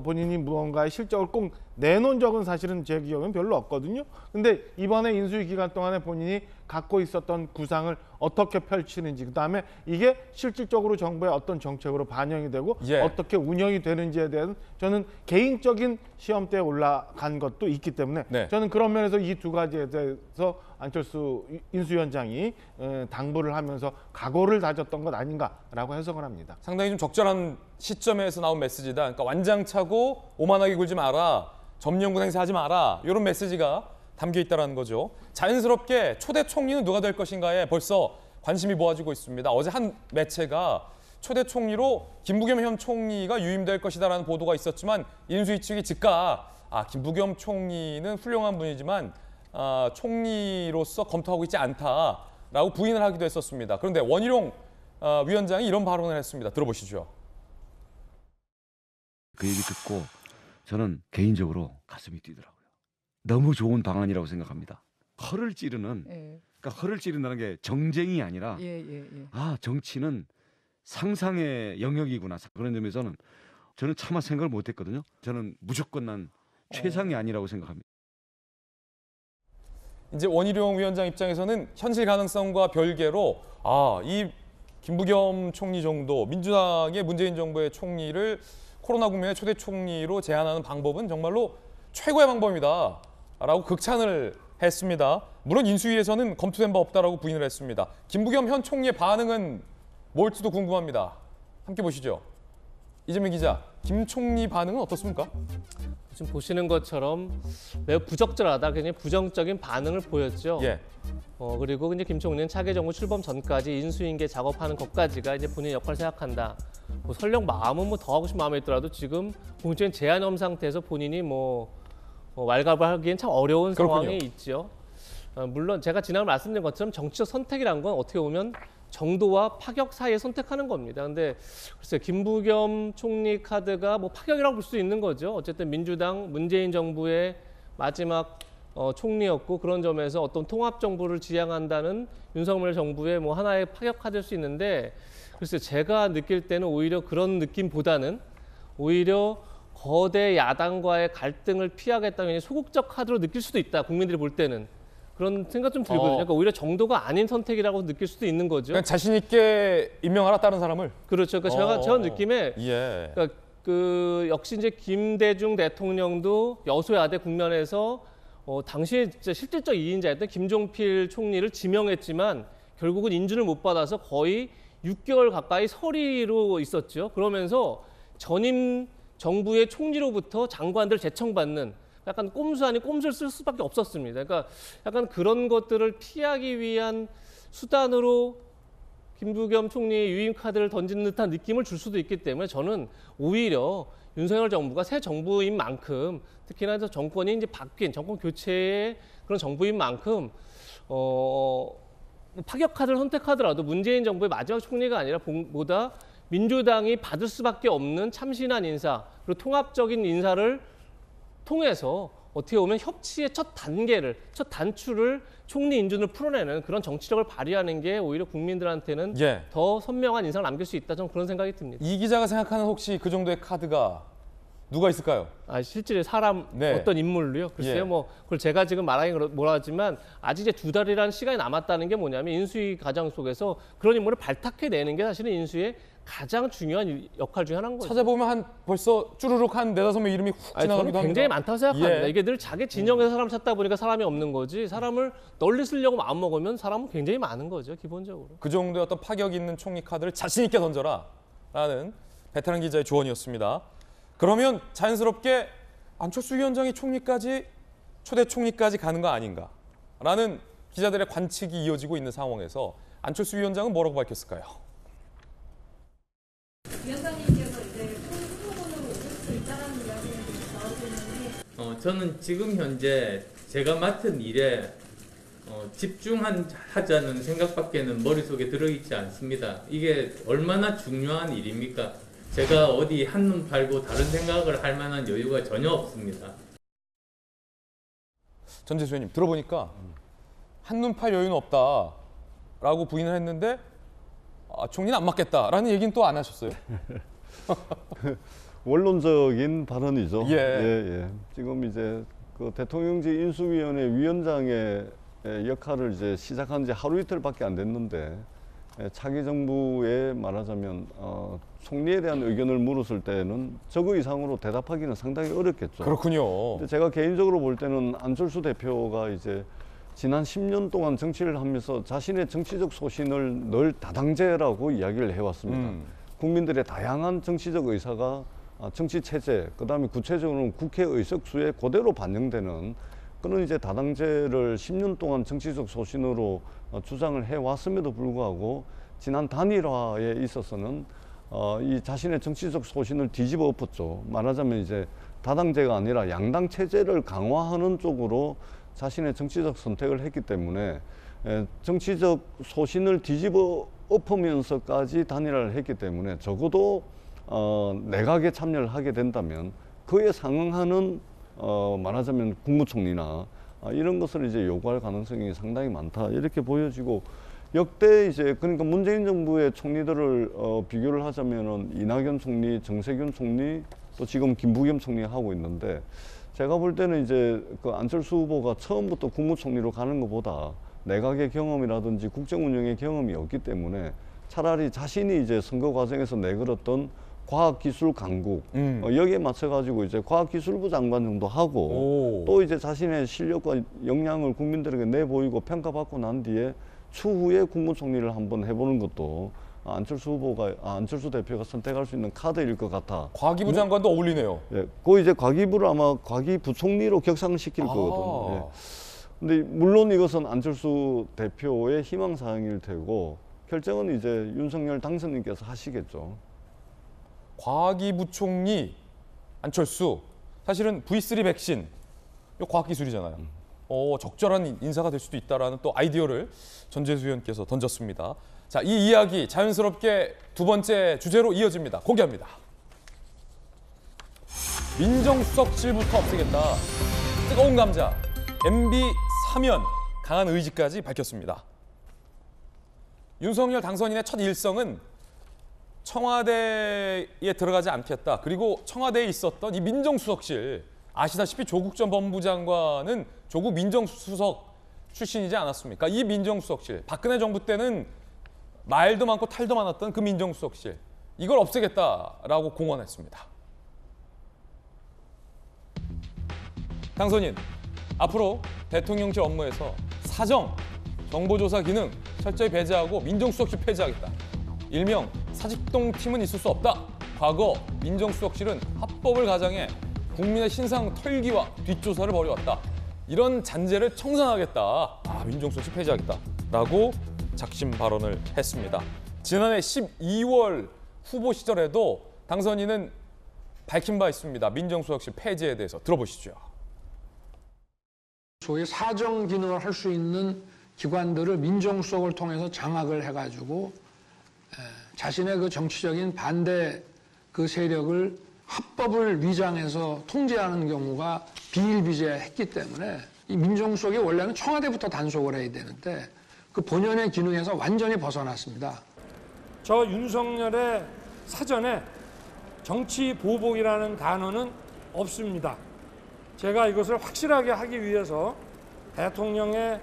본인이 무언가의 실적을 꼭 내놓은 적은 사실은 제 기억은 별로 없거든요. 근데 이번에 인수위 기간 동안에 본인이 갖고 있었던 구상을 어떻게 펼치는지 그다음에 이게 실질적으로 정부의 어떤 정책으로 반영이 되고 예. 어떻게 운영이 되는지에 대한 저는 개인적인 시험대에 올라간 것도 있기 때문에 네. 저는 그런 면에서 이 두 가지에 대해서 안철수 인수위원장이 당부를 하면서 각오를 다졌던 것 아닌가라고 해석을 합니다. 상당히 좀 적절한 시점에서 나온 메시지다. 그러니까 완장차고 오만하게 굴지 마라. 점령군 행사하지 마라. 이런 메시지가 담겨 있다는 거죠. 자연스럽게 초대 총리는 누가 될 것인가에 벌써 관심이 모아지고 있습니다. 어제 한 매체가 초대 총리로 김부겸 현 총리가 유임될 것이다라는 보도가 있었지만 인수위 측이 즉각 김부겸 총리는 훌륭한 분이지만 총리로서 검토하고 있지 않다라고 부인을 하기도 했었습니다. 그런데 원희룡 위원장이 이런 발언을 했습니다. 들어보시죠. 그 얘기 듣고 저는 개인적으로 가슴이 뛰더라고요. 너무 좋은 방안이라고 생각합니다. 허를 찌르는 예. 그러니까 허를 찌른다는 게 정쟁이 아니라 아 정치는 상상의 영역이구나 그런 점에서는 저는 차마 생각을 못했거든요. 저는 무조건 난 최상이 아니라고 생각합니다. 이제 원희룡 위원장 입장에서는 현실 가능성과 별개로 이 김부겸 총리 정도 민주당의 문재인 정부의 총리를 코로나 국면의 초대 총리로 제안하는 방법은 정말로 최고의 방법이다라고 극찬을 했습니다. 물론 인수위에서는 검토된 바 없다라고 부인을 했습니다. 김부겸 현 총리의 반응은 뭘지도 궁금합니다. 함께 보시죠. 이재명 기자, 김 총리 반응은 어떻습니까? 지금 보시는 것처럼 매우 부적절하다, 굉장히 부정적인 반응을 보였죠. 예. 그리고 이제 김 총리는 차기 정부 출범 전까지 인수인계 작업하는 것까지가 이제 본인의 역할을 생각한다. 뭐 설령 마음은 뭐 더 하고 싶은 마음이 있더라도 지금 공적인 제한이 없는 상태에서 본인이 왈가불 하기엔 참 어려운 그렇군요. 상황이 있죠. 물론 제가 지난번에 말씀드린 것처럼 정치적 선택이란 건 어떻게 보면 정도와 파격 사이에 선택하는 겁니다. 근데 글쎄요, 김부겸 총리 카드가 뭐 파격이라고 볼 수 있는 거죠. 어쨌든 민주당 문재인 정부의 마지막 총리였고 그런 점에서 어떤 통합 정부를 지향한다는 윤석열 정부의 뭐 하나의 파격 카드일 수 있는데 글쎄요, 제가 느낄 때는 오히려 그런 느낌보다는 오히려 거대 야당과의 갈등을 피하겠다는 소극적 카드로 느낄 수도 있다. 국민들이 볼 때는. 그런 생각 좀 들거든요. 그러니까 오히려 정도가 아닌 선택이라고 느낄 수도 있는 거죠. 그냥 자신 있게 임명하라 다른 사람을. 그렇죠. 그러니까 제가 느낌에 예. 그러니까 역시 이제 김대중 대통령도 여소야대 국면에서 당시에 진짜 실질적 이인자였던 김종필 총리를 지명했지만 결국은 인준을 못 받아서 거의 6개월 가까이 서리로 있었죠. 그러면서 전임 정부의 총리로부터 장관들 제청받는 약간 꼼수 아닌 꼼수를 쓸 수밖에 없었습니다. 그러니까 약간 그런 것들을 피하기 위한 수단으로 김부겸 총리의 유임 카드를 던지는 듯한 느낌을 줄 수도 있기 때문에 저는 오히려 윤석열 정부가 새 정부인 만큼 특히나 정권이 이제 바뀐 정권 교체의 그런 정부인 만큼 파격 카드를 선택하더라도 문재인 정부의 마지막 총리가 아니라 보다 민주당이 받을 수밖에 없는 참신한 인사 그리고 통합적인 인사를 통해서 어떻게 보면 협치의 첫 단계를, 첫 단추를 총리 인준을 풀어내는 그런 정치력을 발휘하는 게 오히려 국민들한테는 더 선명한 인상을 남길 수 있다. 저는 그런 생각이 듭니다. 이 기자가 생각하는 혹시 그 정도의 카드가 누가 있을까요? 실제 사람 어떤 인물로요? 글쎄요, 뭐 그걸 제가 지금 말하기 뭐라 하지만 아직 이제 2달이라는 시간이 남았다는 게 뭐냐면 인수위 과정 속에서 그런 인물을 발탁해내는 게 사실은 인수위의 가장 중요한 역할 중에 하나인 거죠. 찾아보면 벌써 쭈르륵 한 4-5명 이름이 훅 지나가기도 합니다. 굉장히 많다고 생각합니다. 이게 늘 자기 진영에서 사람 찾다 보니까 사람이 없는 거지 사람을 널리 쓰려고 마음먹으면 사람은 굉장히 많은 거죠, 기본적으로. 그 정도의 어떤 파격 있는 총리 카드를 자신 있게 던져라 라는 베테랑 기자의 조언이었습니다. 그러면 자연스럽게 안철수 위원장이 초대 총리까지 가는 거 아닌가 라는 기자들의 관측이 이어지고 있는 상황에서 안철수 위원장은 뭐라고 밝혔을까요? 위원장님께서 이제 후보군으로 오실 수 있다는 이야기는 나오고 있는데 저는 지금 현재 제가 맡은 일에 집중하자는 생각밖에는 머릿속에 들어있지 않습니다. 이게 얼마나 중요한 일입니까? 제가 어디 한눈 팔고 다른 생각을 할 만한 여유가 전혀 없습니다. 전재수 의원님 들어보니까 한눈 팔 여유는 없다라고 부인을 했는데 총리는 안 맡겠다라는 얘기는 또 안 하셨어요. 원론적인 발언이죠. 예. 지금 이제 그 대통령직 인수위원회 위원장의 역할을 이제 시작한 지 하루 이틀밖에 안 됐는데 차기 정부에 말하자면 총리에 대한 의견을 물었을 때는 저거 이상으로 대답하기는 상당히 어렵겠죠. 그렇군요. 근데 제가 개인적으로 볼 때는 안철수 대표가 이제 지난 10년 동안 정치를 하면서 자신의 정치적 소신을 늘 다당제라고 이야기를 해왔습니다. 국민들의 다양한 정치적 의사가 정치 체제, 그다음에 구체적으로는 국회 의석수에 그대로 반영되는 그런 이제 다당제를 10년 동안 정치적 소신으로 주장을 해왔음에도 불구하고 지난 단일화에 있어서는 이 자신의 정치적 소신을 뒤집어 엎었죠. 말하자면 이제 다당제가 아니라 양당 체제를 강화하는 쪽으로 자신의 정치적 선택을 했기 때문에 정치적 소신을 뒤집어 엎으면서까지 단일화를 했기 때문에 적어도 내각에 참여를 하게 된다면 그에 상응하는 말하자면 국무총리나 이런 것을 이제 요구할 가능성이 상당히 많다 이렇게 보여지고 역대 이제 그러니까 문재인 정부의 총리들을 비교를 하자면은 이낙연 총리, 정세균 총리 또 지금 김부겸 총리 하고 있는데 제가 볼 때는 이제 그 안철수 후보가 처음부터 국무총리로 가는 것보다 내각의 경험이라든지 국정 운영의 경험이 없기 때문에 차라리 자신이 이제 선거 과정에서 내걸었던 과학기술 강국 여기에 맞춰가지고 이제 과학기술부 장관 정도 하고 또 이제 자신의 실력과 역량을 국민들에게 내보이고 평가받고 난 뒤에 추후에 국무총리를 한번 해보는 것도 안철수 대표가 선택할 수 있는 카드일 것 같아. 과기부 장관도 어울리네요. 예, 그 이제 과기부를 아마 과기부총리로 격상시킬 거거든요. 예. 근데 물론 이것은 안철수 대표의 희망 사항일 테고 결정은 이제 윤석열 당선인께서 하시겠죠. 과기부총리 안철수 사실은 V3 백신 이 과학기술이잖아요. 적절한 인사가 될 수도 있다라는 또 아이디어를 전재수 의원께서 던졌습니다. 자, 이 이야기 자연스럽게 두 번째 주제로 이어집니다. 공개합니다. 민정수석실부터 없애겠다. 뜨거운 감자, MB 사면, 강한 의지까지 밝혔습니다. 윤석열 당선인의 첫 일성은 청와대에 들어가지 않겠다. 그리고 청와대에 있었던 이 민정수석실, 아시다시피 조국 전 법무부장관은 조국 민정수석 출신이지 않았습니까? 이 민정수석실, 박근혜 정부 때는 말도 많고 탈도 많았던 그 민정수석실, 이걸 없애겠다라고 공언했습니다. 당선인, 앞으로 대통령실 업무에서 사정, 정보조사 기능 철저히 배제하고 민정수석실 폐지하겠다. 일명 사직동 팀은 있을 수 없다. 과거 민정수석실은 합법을 가장해 국민의 신상 털기와 뒷조사를 벌여왔다. 이런 잔재를 청산하겠다. 민정수석실 폐지하겠다라고 작심 발언을 했습니다. 지난해 12월 후보 시절에도 당선인은 밝힌 바 있습니다. 민정수석실 폐지에 대해서 들어보시죠. 소위 사정 기능을 할 수 있는 기관들을 민정수석을 통해서 장악을 해가지고 자신의 그 정치적인 반대 그 세력을 합법을 위장해서 통제하는 경우가 비일비재했기 때문에 이 민정수석이 원래는 청와대부터 단속을 해야 되는데 그 본연의 기능에서 완전히 벗어났습니다. 저 윤석열의 사전에 정치 보복이라는 단어는 없습니다. 제가 이것을 확실하게 하기 위해서 대통령의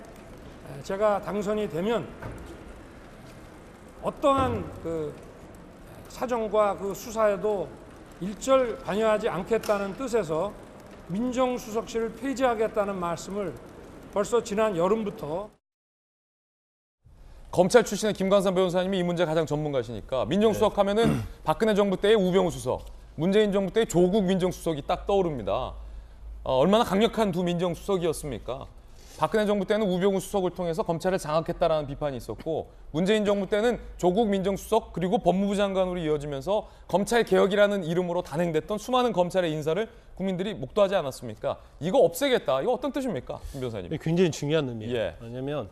제가 당선이 되면 어떠한 그 사정과 그 수사에도 일절 관여하지 않겠다는 뜻에서 민정수석실을 폐지하겠다는 말씀을 벌써 지난 여름부터. 검찰 출신의 김관삼 변호사님이 이 문제 가장 전문가시니까 민정수석 하면은 박근혜 정부 때의 우병우 수석, 문재인 정부 때의 조국 민정수석이 딱 떠오릅니다. 얼마나 강력한 두 민정수석이었습니까? 박근혜 정부 때는 우병우 수석을 통해서 검찰을 장악했다라는 비판이 있었고 문재인 정부 때는 조국 민정수석 그리고 법무부 장관으로 이어지면서 검찰개혁이라는 이름으로 단행됐던 수많은 검찰의 인사를 국민들이 목도하지 않았습니까? 이거 없애겠다. 이거 어떤 뜻입니까? 김 변호사님. 굉장히 중요한 의미예요. 예. 왜냐하면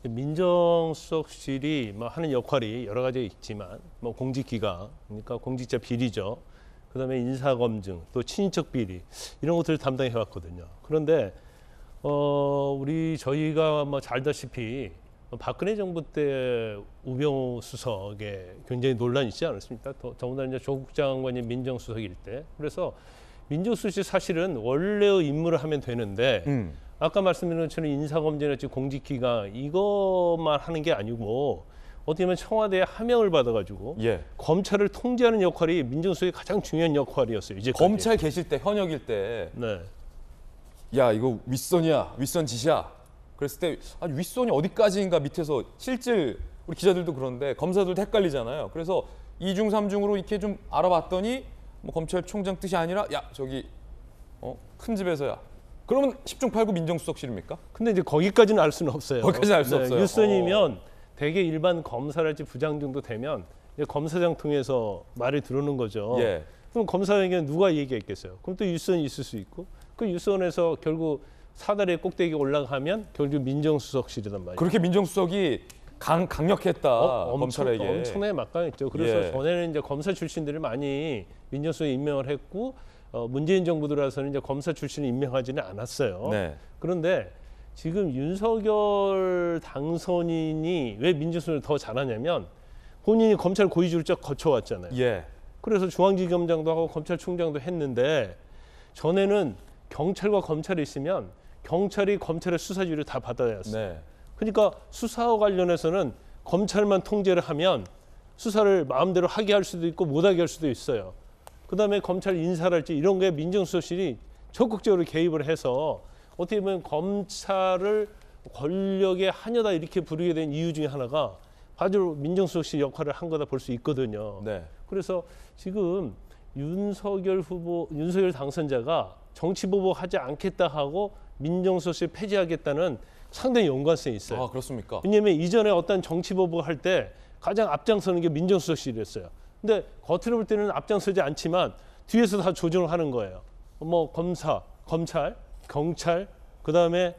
민정수석실이 하는 역할이 여러 가지 있지만 공직기강, 그러니까 공직자 비리죠. 그다음에 인사검증, 또 친인척 비리 이런 것들을 담당해 왔거든요. 그런데 저희가 잘 알다시피 박근혜 정부 때 우병우 수석에 굉장히 논란이 있지 않았습니까? 더군다나 이제 조국 장관이 민정수석일 때. 그래서 민정수석이 사실은 원래의 임무를 하면 되는데 아까 말씀드린 것처럼 인사검증이나 공직기강 이것만 하는 게 아니고 어떻게 보면 청와대에 하명을 받아가지고 검찰을 통제하는 역할이 민정수석의 가장 중요한 역할이었어요. 이제까지. 검찰 계실 때, 현역일 때 네. 야 이거 윗선이야, 윗선 짓이야. 그랬을 때 윗선이 어디까지인가 밑에서 실질 우리 기자들도 그런데 검사들도 헷갈리잖아요. 그래서 2중 3중으로 이렇게 좀 알아봤더니 검찰총장 뜻이 아니라 야 저기 큰 집에서야. 그러면 10중 8구 민정수석실입니까? 근데 이제 거기까지는 알 수는 없어요. 거기까지는 알 수 없어요. 윗선이면 대개 일반 검사랄지 부장 정도 되면 검사장 통해서 말을 들어오는 거죠. 예. 그럼 검사에게 누가 얘기했겠어요? 그럼 또 윗선이 있을 수 있고 그 윗선에서 결국 사다리 꼭대기에 올라가면 결국 민정수석실이란 말이에요. 그렇게 민정수석이 강력했다 검찰에게. 엄청나게 막강했죠. 그래서 전에는 이제 검사 출신들을 많이 민정수석에 임명을 했고 문재인 정부 들어와서는 이제 검사 출신을 임명하지는 않았어요. 네. 그런데 지금 윤석열 당선인이 왜 민주수석을 더 잘하냐면 본인이 검찰 고위직을 쭉 거쳐왔잖아요. 예. 그래서 중앙지검장도 하고 검찰총장도 했는데 전에는 경찰과 검찰이 있으면 경찰이 검찰의 수사지휘를 다 받아야 했어요. 네. 그러니까 수사와 관련해서는 검찰만 통제를 하면 수사를 마음대로 하게 할 수도 있고 못하게 할 수도 있어요. 그다음에 검찰 인사랄지 이런 게 민정수석실이 적극적으로 개입을 해서 어떻게 보면 검찰을 권력의 하녀다 이렇게 부르게 된 이유 중에 하나가 바로 민정수석실 역할을 한 거다 볼 수 있거든요. 네. 그래서 지금 윤석열 당선자가 정치보복하지 않겠다 하고 민정수석실 폐지하겠다는 상당히 연관성이 있어요. 아, 그렇습니까? 왜냐하면 이전에 어떤 정치보복을 할 때 가장 앞장서는 게 민정수석실이었어요. 근데 겉으로 볼 때는 앞장서지 않지만 뒤에서 다 조정을 하는 거예요. 뭐 검사, 검찰, 경찰, 그다음에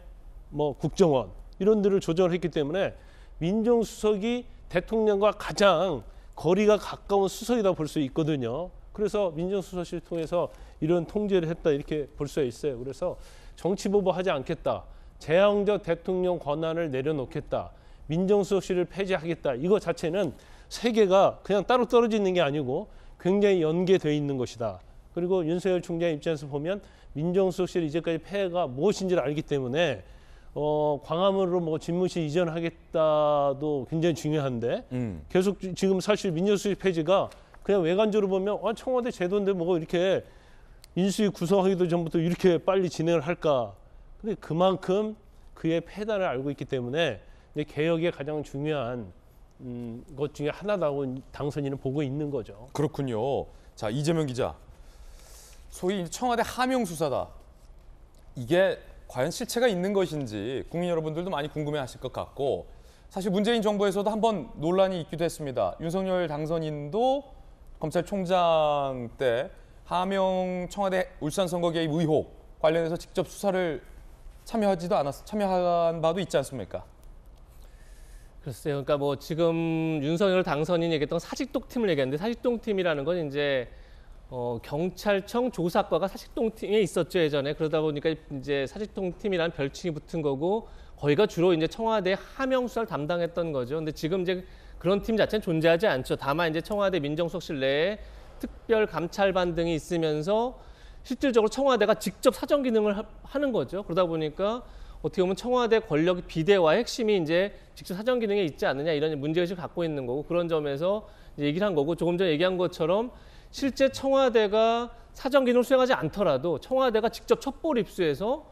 뭐 국정원 이런 데를 조정을 했기 때문에 민정수석이 대통령과 가장 거리가 가까운 수석이다 볼 수 있거든요. 그래서 민정수석실 통해서 이런 통제를 했다 이렇게 볼 수 있어요. 그래서 정치보복하지 않겠다. 제왕적 대통령 권한을 내려놓겠다. 민정수석실을 폐지하겠다. 이거 자체는 세 개가 그냥 따로 떨어져 있는 게 아니고 굉장히 연계되어 있는 것이다. 그리고 윤석열 총장 입장에서 보면 민정수석실 이제까지 폐해가 무엇인지를 알기 때문에 광화문으로 뭐 집무실 이전하겠다도 굉장히 중요한데 계속 지금 사실 민정수석실 폐지가 그냥 외관적으로 보면 청와대 제도인데 뭐 이렇게 인수위 구성하기도 전부터 이렇게 빨리 진행을 할까? 근데 그만큼 그의 폐단을 알고 있기 때문에 개혁의 가장 중요한 것 중에 하나라고 당선인은 보고 있는 거죠. 그렇군요. 자, 이재명 기자. 소위 청와대 하명 수사다. 이게 과연 실체가 있는 것인지 국민 여러분들도 많이 궁금해하실 것 같고 사실 문재인 정부에서도 한번 논란이 있기도 했습니다. 윤석열 당선인도 검찰총장 때 하명 청와대 울산 선거 개입 의혹 관련해서 직접 수사를 참여한 바도 있지 않습니까? 글쎄요. 그러니까 뭐 지금 윤석열 당선인이 얘기했던 사직동팀을 얘기했는데 사직동팀이라는 건 이제 경찰청 조사과가 사직동팀에 있었죠 예전에. 그러다 보니까 이제 사직동팀이라는 별칭이 붙은 거고 거기가 주로 이제 청와대 하명 수사를 담당했던 거죠. 근데 지금 이제 그런 팀 자체는 존재하지 않죠. 다만 이제 청와대 민정수석실 내에 특별 감찰반 등이 있으면서 실질적으로 청와대가 직접 사정 기능을 하는 거죠. 그러다 보니까 어떻게 보면 청와대 권력 비대화의 핵심이 이제 직접 사정 기능에 있지 않느냐 이런 문제의식을 갖고 있는 거고 그런 점에서 이제 얘기를 한 거고 조금 전에 얘기한 것처럼 실제 청와대가 사정 기능을 수행하지 않더라도 청와대가 직접 첩보를 입수해서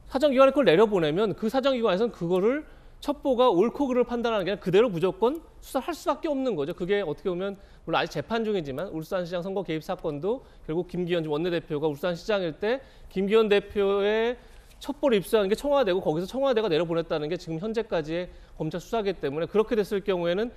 사정기관에 그걸 내려보내면 그 사정기관에서는 그거를 첩보가 옳고 그를 판단하는 게 아니라 그대로 무조건 수사할 수밖에 없는 거죠. 그게 어떻게 보면 물론 아직 재판 중이지만 울산시장 선거 개입 사건도 결국 김기현 원내대표가 울산시장일 때 김기현 대표의 첩보를 입수하는 게 청와대고 거기서 청와대가 내려보냈다는 게 지금 현재까지의 검찰 수사기 때문에 그렇게 됐을 경우에는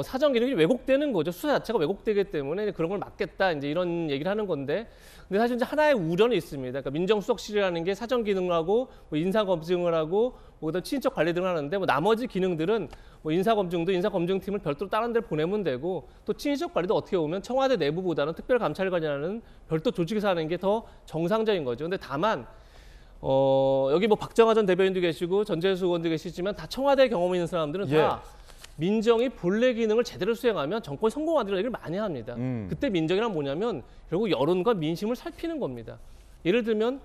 사정 기능이 왜곡되는 거죠. 수사 자체가 왜곡되기 때문에 그런 걸 막겠다 이제 이런 얘기를 하는 건데, 근데 사실 이제 하나의 우려는 있습니다. 그러니까 민정수석실이라는 게 사정 기능을 하고 뭐 인사 검증을 하고 뭐 그다음 친인척 관리 등을 하는데 뭐 나머지 기능들은 뭐 인사 검증도 인사 검증팀을 별도로 다른 데를 보내면 되고 또 친인척 관리도 어떻게 보면 청와대 내부보다는 특별감찰관이라는 별도 조직에서 하는 게 더 정상적인 거죠. 근데 다만 여기 뭐 박정하 전 대변인도 계시고 전재수 의원도 계시지만 다 청와대 경험이 있는 사람들은 다 민정이 본래 기능을 제대로 수행하면 정권이 성공한다는 얘기를 많이 합니다. 그때 민정이란 뭐냐면 결국 여론과 민심을 살피는 겁니다. 예를 들면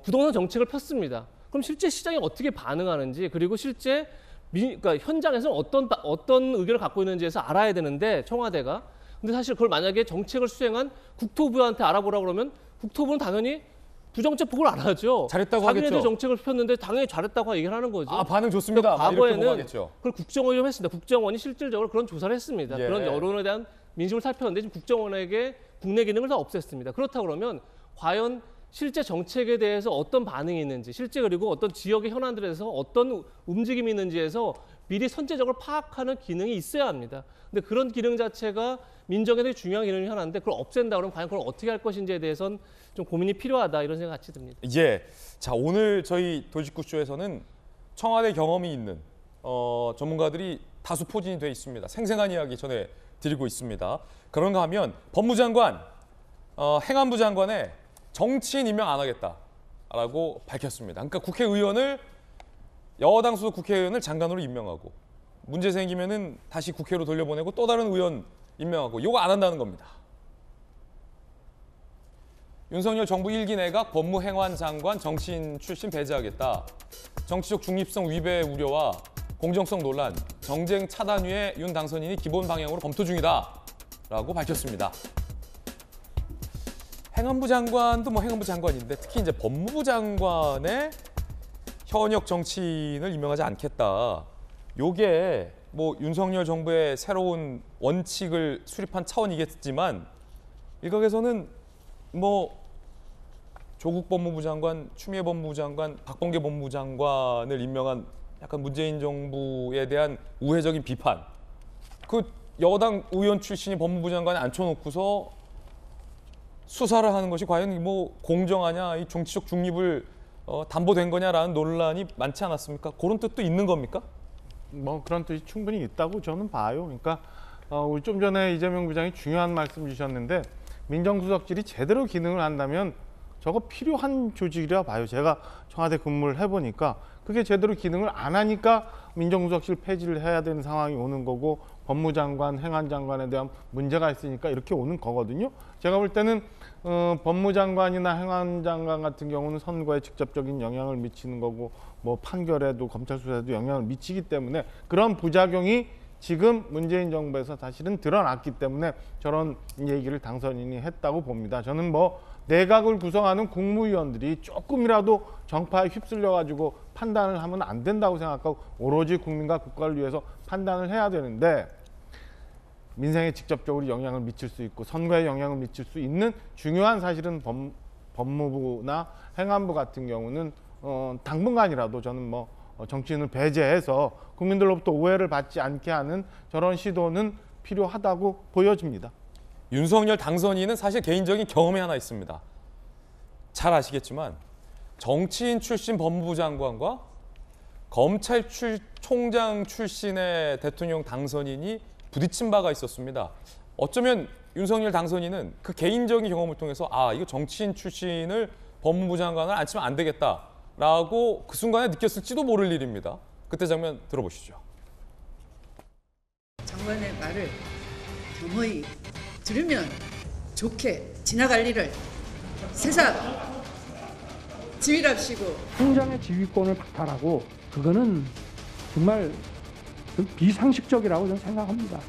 부동산 정책을 폈습니다. 그럼 실제 시장이 어떻게 반응하는지 그리고 실제 그러니까 현장에서는 어떤 의견을 갖고 있는지에서 알아야 되는데 청와대가. 근데 사실 그걸 만약에 정책을 수행한 국토부한테 알아보라고 그러면 국토부는 당연히 부정책 보고를 안 하죠. 잘했다고 하겠죠. 자기네들 정책을 폈는데 당연히 잘했다고 얘기를 하는 거죠. 아, 반응 좋습니다. 과거에는 그걸 국정원이 좀 했습니다. 국정원이 실질적으로 그런 조사를 했습니다. 그런 여론에 대한 민심을 살폈는데 지금 국정원에게 국내 기능을 다 없앴습니다. 그렇다고 그러면 과연 실제 정책에 대해서 어떤 반응이 있는지, 실제 그리고 어떤 지역의 현안들에 대해서 어떤 움직임이 있는지에서 미리 선제적으로 파악하는 기능이 있어야 합니다. 근데 그런 기능 자체가 민정에 되게 중요한 기능이 하나인데 그걸 없앤다 그러면 과연 그걸 어떻게 할 것인지에 대해서는 좀 고민이 필요하다 이런 생각 같이 듭니다. 예. 자, 오늘 저희 도직구쇼에서는 청와대 경험이 있는 전문가들이 다수 포진이 돼 있습니다. 생생한 이야기 전해드리고 있습니다. 그런가 하면 법무장관, 행안부 장관에 정치인 임명 안 하겠다라고 밝혔습니다. 그러니까 국회의원을 여당 소속 국회의원을 장관으로 임명하고 문제 생기면은 다시 국회로 돌려보내고 또 다른 의원 임명하고 요거 안 한다는 겁니다. 윤석열 정부 1기 내각 법무행안장관 정치인 출신 배제하겠다. 정치적 중립성 위배 우려와 공정성 논란, 정쟁 차단 위에 윤 당선인이 기본 방향으로 검토 중이다 라고 밝혔습니다. 행안부 장관도 뭐 행안부 장관인데 특히 이제 법무부 장관의 현역 정치인을 임명하지 않겠다. 요게 뭐 윤석열 정부의 새로운 원칙을 수립한 차원이겠지만 일각에서는 뭐 조국 법무부 장관, 추미애 법무부 장관, 박범계 법무부 장관을 임명한 약간 문재인 정부에 대한 우회적인 비판. 그 여당 의원 출신이 법무부 장관에 앉혀놓고서 수사를 하는 것이 과연 뭐 공정하냐, 이 정치적 중립을 담보된 거냐라는 논란이 많지 않았습니까? 그런 뜻도 있는 겁니까? 뭐 그런 뜻이 충분히 있다고 저는 봐요. 그러니까 우리 좀 전에 이재명 부장이 중요한 말씀 주셨는데 민정수석실이 제대로 기능을 한다면 저거 필요한 조직이라 봐요. 제가 청와대 근무를 해보니까 그게 제대로 기능을 안 하니까 민정수석실 폐지를 해야 되는 상황이 오는 거고 법무장관, 행안장관에 대한 문제가 있으니까 이렇게 오는 거거든요. 제가 볼 때는 법무장관이나 행안장관 같은 경우는 선거에 직접적인 영향을 미치는 거고 뭐 판결에도 검찰 수사에도 영향을 미치기 때문에 그런 부작용이 지금 문재인 정부에서 사실은 드러났기 때문에 저런 얘기를 당선인이 했다고 봅니다. 저는 뭐 내각을 구성하는 국무위원들이 조금이라도 정파에 휩쓸려 가지고 판단을 하면 안 된다고 생각하고 오로지 국민과 국가를 위해서 판단을 해야 되는데 민생에 직접적으로 영향을 미칠 수 있고 선거에 영향을 미칠 수 있는 중요한 사실은 법무부나 행안부 같은 경우는 당분간이라도 저는 뭐 정치인을 배제해서 국민들로부터 오해를 받지 않게 하는 저런 시도는 필요하다고 보여집니다. 윤석열 당선인은 사실 개인적인 경험이 하나 있습니다. 잘 아시겠지만 정치인 출신 법무부 장관과 검찰총장 출신의 대통령 당선인이 부딪힌 바가 있었습니다. 어쩌면 윤석열 당선인은 그 개인적인 경험을 통해서 이거 정치인 출신을 법무부 장관을 앉히면 안 되겠다라고 그 순간에 느꼈을지도 모를 일입니다. 그때 장면 들어보시죠. 장관의 말을 겸허히 들으면 좋게 지나갈 일을 세상 지휘랍시고 총장의 지휘권을 박탈하고 그거는 정말 비상식적이라고 저는 생각합니다.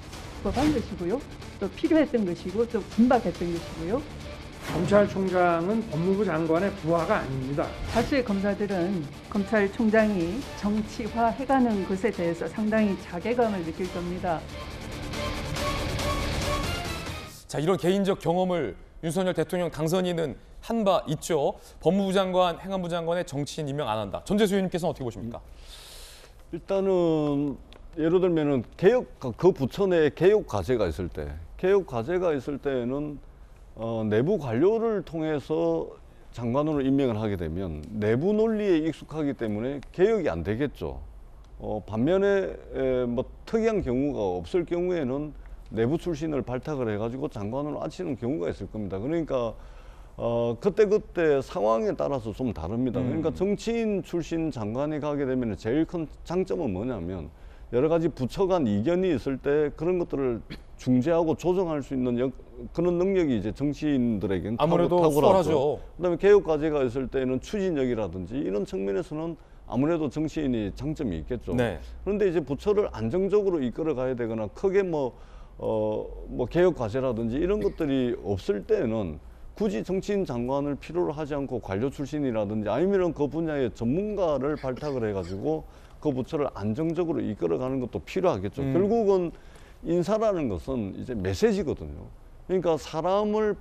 법한 것이고요. 또 필요했던 것이고 또 긴박했던 것이고요. 검찰총장은 법무부 장관의 부하가 아닙니다. 다수의 검사들은 검찰총장이 정치화해가는 것에 대해서 상당히 자괴감을 느낄 겁니다. 자, 이런 개인적 경험을 윤석열 대통령 당선인은 한 바 있죠. 법무부 장관, 행안부 장관의 정치인 임명 안 한다. 전재수 의원님께서는 어떻게 보십니까? 일단은 예를 들면은 그 부처 내에 개혁 과제가 있을 때는 내부 관료를 통해서 장관으로 임명을 하게 되면 내부 논리에 익숙하기 때문에 개혁이 안 되겠죠. 반면에 뭐 특이한 경우가 없을 경우에는 내부 출신을 발탁을 해가지고 장관으로 앉히는 경우가 있을 겁니다. 그러니까 그때 상황에 따라서 좀 다릅니다. 그러니까 정치인 출신 장관이 가게 되면 제일 큰 장점은 뭐냐면 여러 가지 부처 간 이견이 있을 때 그런 것들을 중재하고 조정할 수 있는 그런 능력이 이제 정치인들에게는 아무래도 수월하죠. 그다음에 개혁 과제가 있을 때는 추진력이라든지 이런 측면에서는 아무래도 정치인이 장점이 있겠죠. 네. 그런데 이제 부처를 안정적으로 이끌어 가야 되거나 크게 뭐 개혁 과제라든지 이런 것들이 없을 때는 굳이 정치인 장관을 필요로 하지 않고 관료 출신이라든지 아니면 그 분야의 전문가를 발탁을 해가지고 그 부처를 안정적으로 이끌어가는 것도 필요하겠죠. 결국은 인사라는 것은 이제 메시지거든요. 그러니까 사람을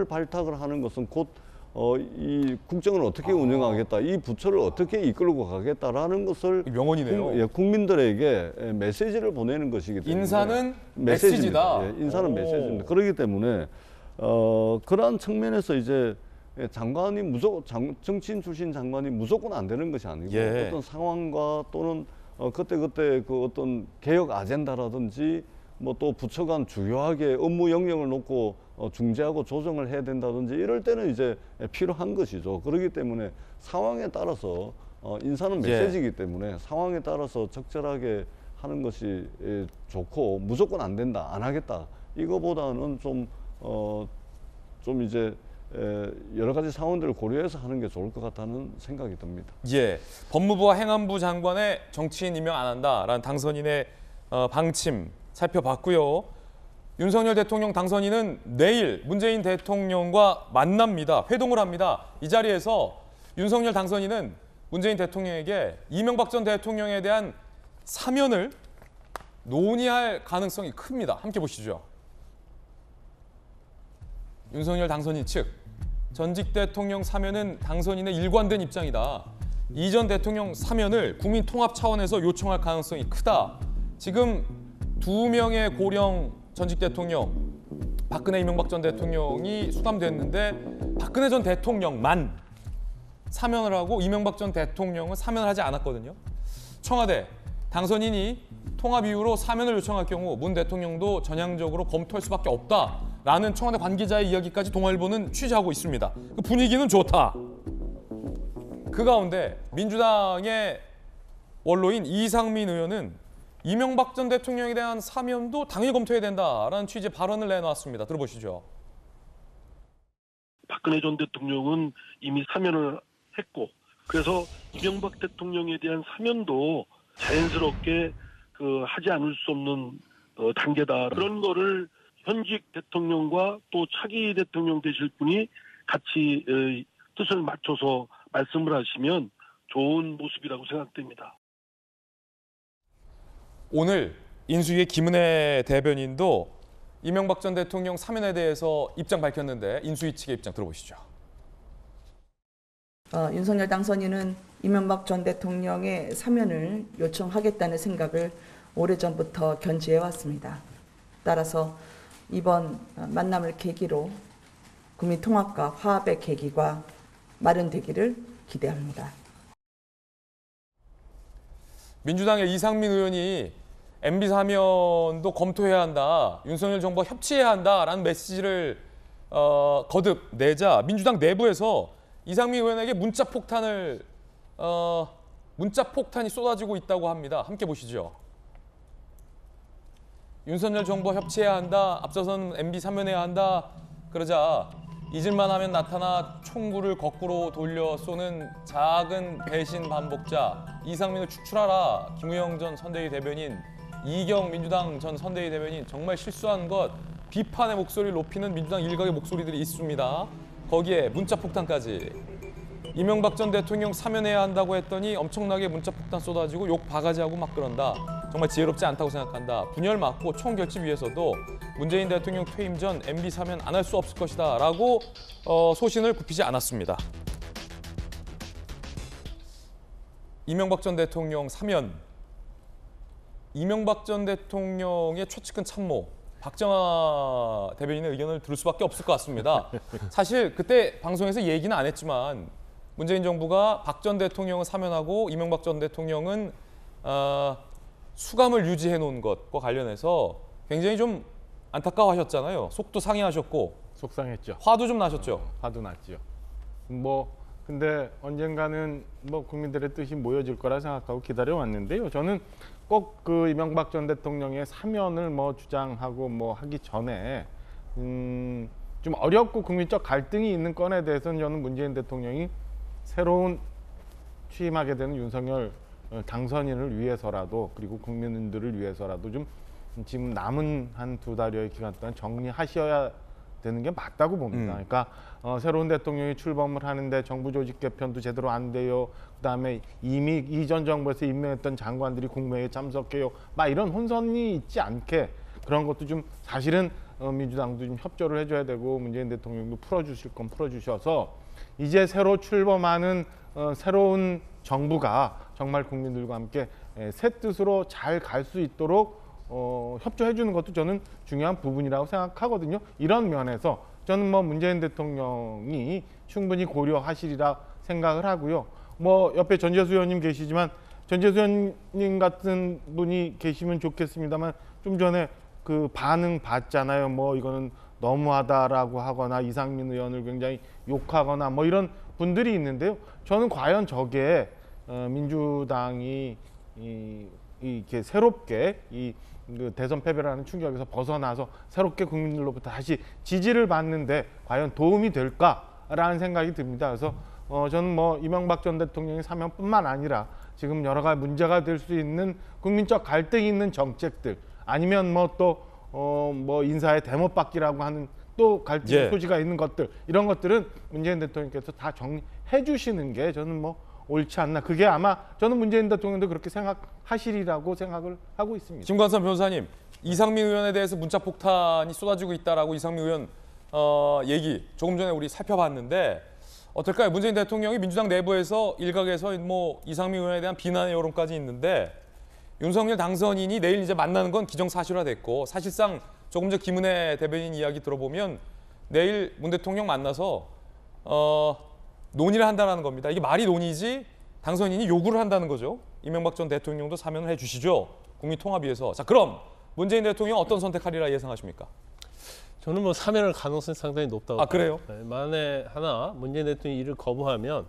발탁을 하는 것은 곧 이 국정을 어떻게 운영하겠다, 이 부처를 어떻게 이끌고 가겠다라는 것을 명언이네요. 국민들에게 메시지를 보내는 것이기 때문에 인사는 메시지다. 인사는 메시지입니다. 그렇기 때문에 그러한 측면에서 이제 장관이 정치인 출신 장관이 무조건 안 되는 것이 아니고 어떤 상황과 또는 그때 그 어떤 개혁 아젠다라든지 뭐 또 부처 간 주요하게 업무 영역을 놓고 중재하고 조정을 해야 된다든지 이럴 때는 이제 필요한 것이죠. 그렇기 때문에 상황에 따라서 인사는 메시지이기 때문에 상황에 따라서 적절하게 하는 것이 좋고 무조건 안 된다, 안 하겠다. 이거보다는 좀 이제 여러 가지 상황들을 고려해서 하는 게 좋을 것 같다는 생각이 듭니다. 예, 법무부와 행안부 장관의 정치인 임명 안 한다라는 당선인의 방침 살펴봤고요. 윤석열 대통령 당선인은 내일 문재인 대통령과 만납니다. 회동을 합니다. 이 자리에서 윤석열 당선인은 문재인 대통령에게 이명박 전 대통령에 대한 사면을 논의할 가능성이 큽니다. 함께 보시죠. 윤석열 당선인 측, 전직 대통령 사면은 당선인의 일관된 입장이다. 이 전 대통령 사면을 국민 통합 차원에서 요청할 가능성이 크다. 지금 2명의 고령 전직 대통령, 박근혜, 이명박 전 대통령이 수감됐는데 박근혜 전 대통령만 사면을 하고 이명박 전 대통령은 사면을 하지 않았거든요. 청와대, 당선인이 통합 이후로 사면을 요청할 경우 문 대통령도 전향적으로 검토할 수밖에 없다라는 청와대 관계자의 이야기까지 동아일보는 취재하고 있습니다. 그 분위기는 좋다. 그 가운데 민주당의 원로인 이상민 의원은 이명박 전 대통령에 대한 사면도 당연히 검토해야 된다라는 취지의 발언을 내놓았습니다. 들어보시죠. 박근혜 전 대통령은 이미 사면을 했고, 그래서 이명박 대통령에 대한 사면도 자연스럽게 하지 않을 수 없는 단계다. 그런 거를 현직 대통령과 또 차기 대통령 되실 분이 같이 뜻을 맞춰서 말씀을 하시면 좋은 모습이라고 생각됩니다. 오늘 인수위의 김은혜 대변인도 이명박 전 대통령 사면에 대해서 입장 밝혔는데 인수위 측의 입장 들어보시죠. 윤석열 당선인은 이명박 전 대통령의 사면을 요청하겠다는 생각을 오래전부터 견지해 왔습니다. 따라서 이번 만남을 계기로 국민 통합과 화합의 계기가 마련되기를 기대합니다. 민주당의 이상민 의원이 MB 사면도 검토해야 한다, 윤석열 정부와 협치해야 한다라는 메시지를 거듭 내자 민주당 내부에서 이상민 의원에게 문자 폭탄이 쏟아지고 있다고 합니다. 함께 보시죠. 윤석열 정부와 협치해야 한다, 앞서서는 MB 사면해야 한다 그러자 잊을만 하면 나타나 총구를 거꾸로 돌려 쏘는 작은 배신 반복자 이상민을 축출하라. 김우영 전 선대위 대변인, 이경 민주당 전 선대위 대변인, 정말 실수한 것 비판의 목소리를 높이는 민주당 일각의 목소리들이 있습니다. 거기에 문자 폭탄까지. 이명박 전 대통령 사면해야 한다고 했더니 엄청나게 문자 폭탄 쏟아지고 욕 바가지하고 막 그런다. 정말 지혜롭지 않다고 생각한다. 분열 맞고 총결집 위해서도 문재인 대통령 퇴임 전 MB 사면 안 할 수 없을 것이다 라고 소신을 굽히지 않았습니다. 이명박 전 대통령 사면, 이명박 전 대통령의 최측근 참모 박정아 대변인의 의견을 들을 수밖에 없을 것 같습니다. 사실 그때 방송에서 얘기는 안 했지만 문재인 정부가 박 전 대통령은 사면하고 이명박 전 대통령은 수감을 유지해 놓은 것과 관련해서 굉장히 좀 안타까워하셨잖아요. 속도 상해하셨고 속상했죠. 화도 좀 나셨죠. 화도 났죠. 근데 언젠가는 국민들의 뜻이 모여질 거라 생각하고 기다려 왔는데요. 저는 꼭 그 이명박 전 대통령의 사면을 주장하고 하기 전에 좀 어렵고 국민적 갈등이 있는 건에 대해서는 저는 문재인 대통령이 새로운 취임하게 되는 윤석열 당선인을 위해서라도, 그리고 국민들을 위해서라도 좀 지금 남은 한 2달여의 기간 동안 정리하셔야 되는 게 맞다고 봅니다. 그러니까 새로운 대통령이 출범을 하는데 정부 조직 개편도 제대로 안 돼요. 그다음에 이미 이전 정부에서 임명했던 장관들이 국무회의에 참석해요. 이런 혼선이 있지 않게 그런 것도 좀 사실은 민주당도 좀 협조를 해줘야 되고 문재인 대통령도 풀어주실 건 풀어주셔서 이제 새로 출범하는 새로운 정부가 정말 국민들과 함께 새 뜻으로 잘 갈 수 있도록 협조해 주는 것도 저는 중요한 부분이라고 생각하거든요. 이런 면에서 저는 문재인 대통령이 충분히 고려하시리라 생각을 하고요. 옆에 전재수 의원님 계시지만 전재수 의원님 같은 분이 계시면 좋겠습니다만 좀 전에 그 반응 봤잖아요. 이거는 너무하다라고 하거나 이상민 의원을 굉장히 욕하거나 이런 분들이 있는데요. 저는 과연 저게 민주당이 이렇게 새롭게 그 대선 패배라는 충격에서 벗어나서 새롭게 국민들로부터 다시 지지를 받는데 과연 도움이 될까라는 생각이 듭니다. 그래서 저는 뭐 이명박 전 대통령의 사면뿐만 아니라 지금 여러 가지 문제가 될 수 있는 국민적 갈등이 있는 정책들 아니면 뭐 또 뭐 인사의 대못받기라고 하는 또 갈등의 소지가 있는 것들 이런 것들은 문재인 대통령께서 다 정리해 주시는 게 저는 뭐 옳지 않나. 그게 아마 저는 문재인 대통령도 그렇게 생각하시리라고 생각을 하고 있습니다. 김관선 변호사님, 이상민 의원에 대해서 문자 폭탄이 쏟아지고 있다라고 이상민 의원 얘기 조금 전에 우리 살펴봤는데 어떨까요? 문재인 대통령이 민주당 내부에서 일각에서 뭐 이상민 의원에 대한 비난의 여론까지 있는데 윤석열 당선인이 내일 이제 만나는 건 기정사실화됐고 사실상 조금 전 김은혜 대변인 이야기 들어보면 내일 문 대통령 만나서 논의를 한다는 겁니다. 이게 말이 논의지 당선인이 요구를 한다는 거죠. 이명박 전 대통령도 사면을 해주시죠. 국민 통합 위해서. 자, 그럼 문재인 대통령 어떤 선택하리라 예상하십니까? 저는 뭐 사면할 가능성이 상당히 높다고. 그래요? 네, 만에 하나 문재인 대통령이 이를 거부하면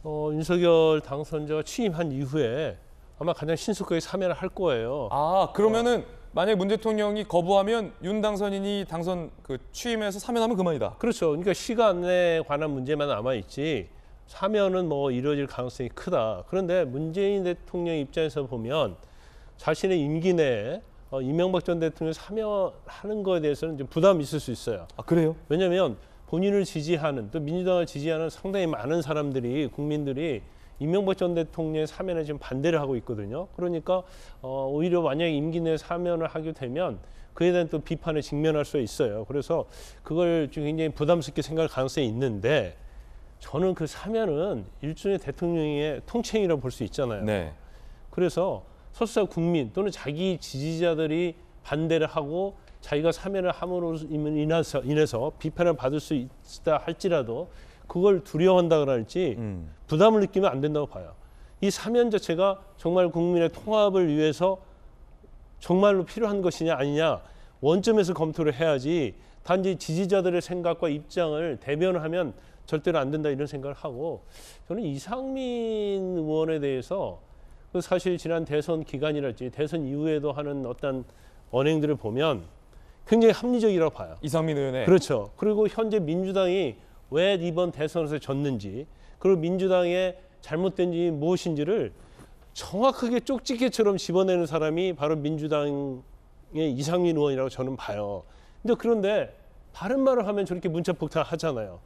윤석열 당선자가 취임한 이후에 아마 가장 신속하게 사면을 할 거예요. 그러면은 만약에 문 대통령이 거부하면 윤 당선인이 당선 취임해서 사면하면 그만이다. 그렇죠. 그러니까 시간에 관한 문제만 남아있지 사면은 뭐 이루어질 가능성이 크다. 그런데 문재인 대통령 입장에서 보면 자신의 임기 내에 이명박 전 대통령 사면하는 거에 대해서는 좀 부담이 있을 수 있어요. 그래요? 왜냐하면 본인을 지지하는 또 민주당을 지지하는 상당히 많은 사람들이 국민들이 이명박 전 대통령의 사면에 지금 반대를 하고 있거든요. 그러니까 오히려 만약에 임기 내에 사면을 하게 되면 그에 대한 또 비판에 직면할 수 있어요. 그래서 그걸 좀 굉장히 부담스럽게 생각할 가능성이 있는데 저는 그 사면은 일종의 대통령의 통치행위라고 볼 수 있잖아요. 네. 그래서 설사 국민 또는 자기 지지자들이 반대를 하고 자기가 사면을 함으로 인해서 비판을 받을 수 있다 할지라도 그걸 두려워한다 그럴지 부담을 느끼면 안 된다고 봐요. 이 사면 자체가 정말 국민의 통합을 위해서 정말로 필요한 것이냐 아니냐 원점에서 검토를 해야지 단지 지지자들의 생각과 입장을 대변하면 절대로 안 된다 이런 생각을 하고 저는 이상민 의원에 대해서 사실 지난 대선 기간이랄지 대선 이후에도 하는 어떤 언행들을 보면 굉장히 합리적이라고 봐요. 이상민 의원의. 그렇죠. 그리고 현재 민주당이 왜 이번 대선에서 졌는지 그리고 민주당의 잘못된 점이 무엇인지를 정확하게 쪽집게처럼 집어내는 사람이 바로 민주당의 이상민 의원이라고 저는 봐요. 그런데 바른 말을 하면 저렇게 문자폭탄 하잖아요.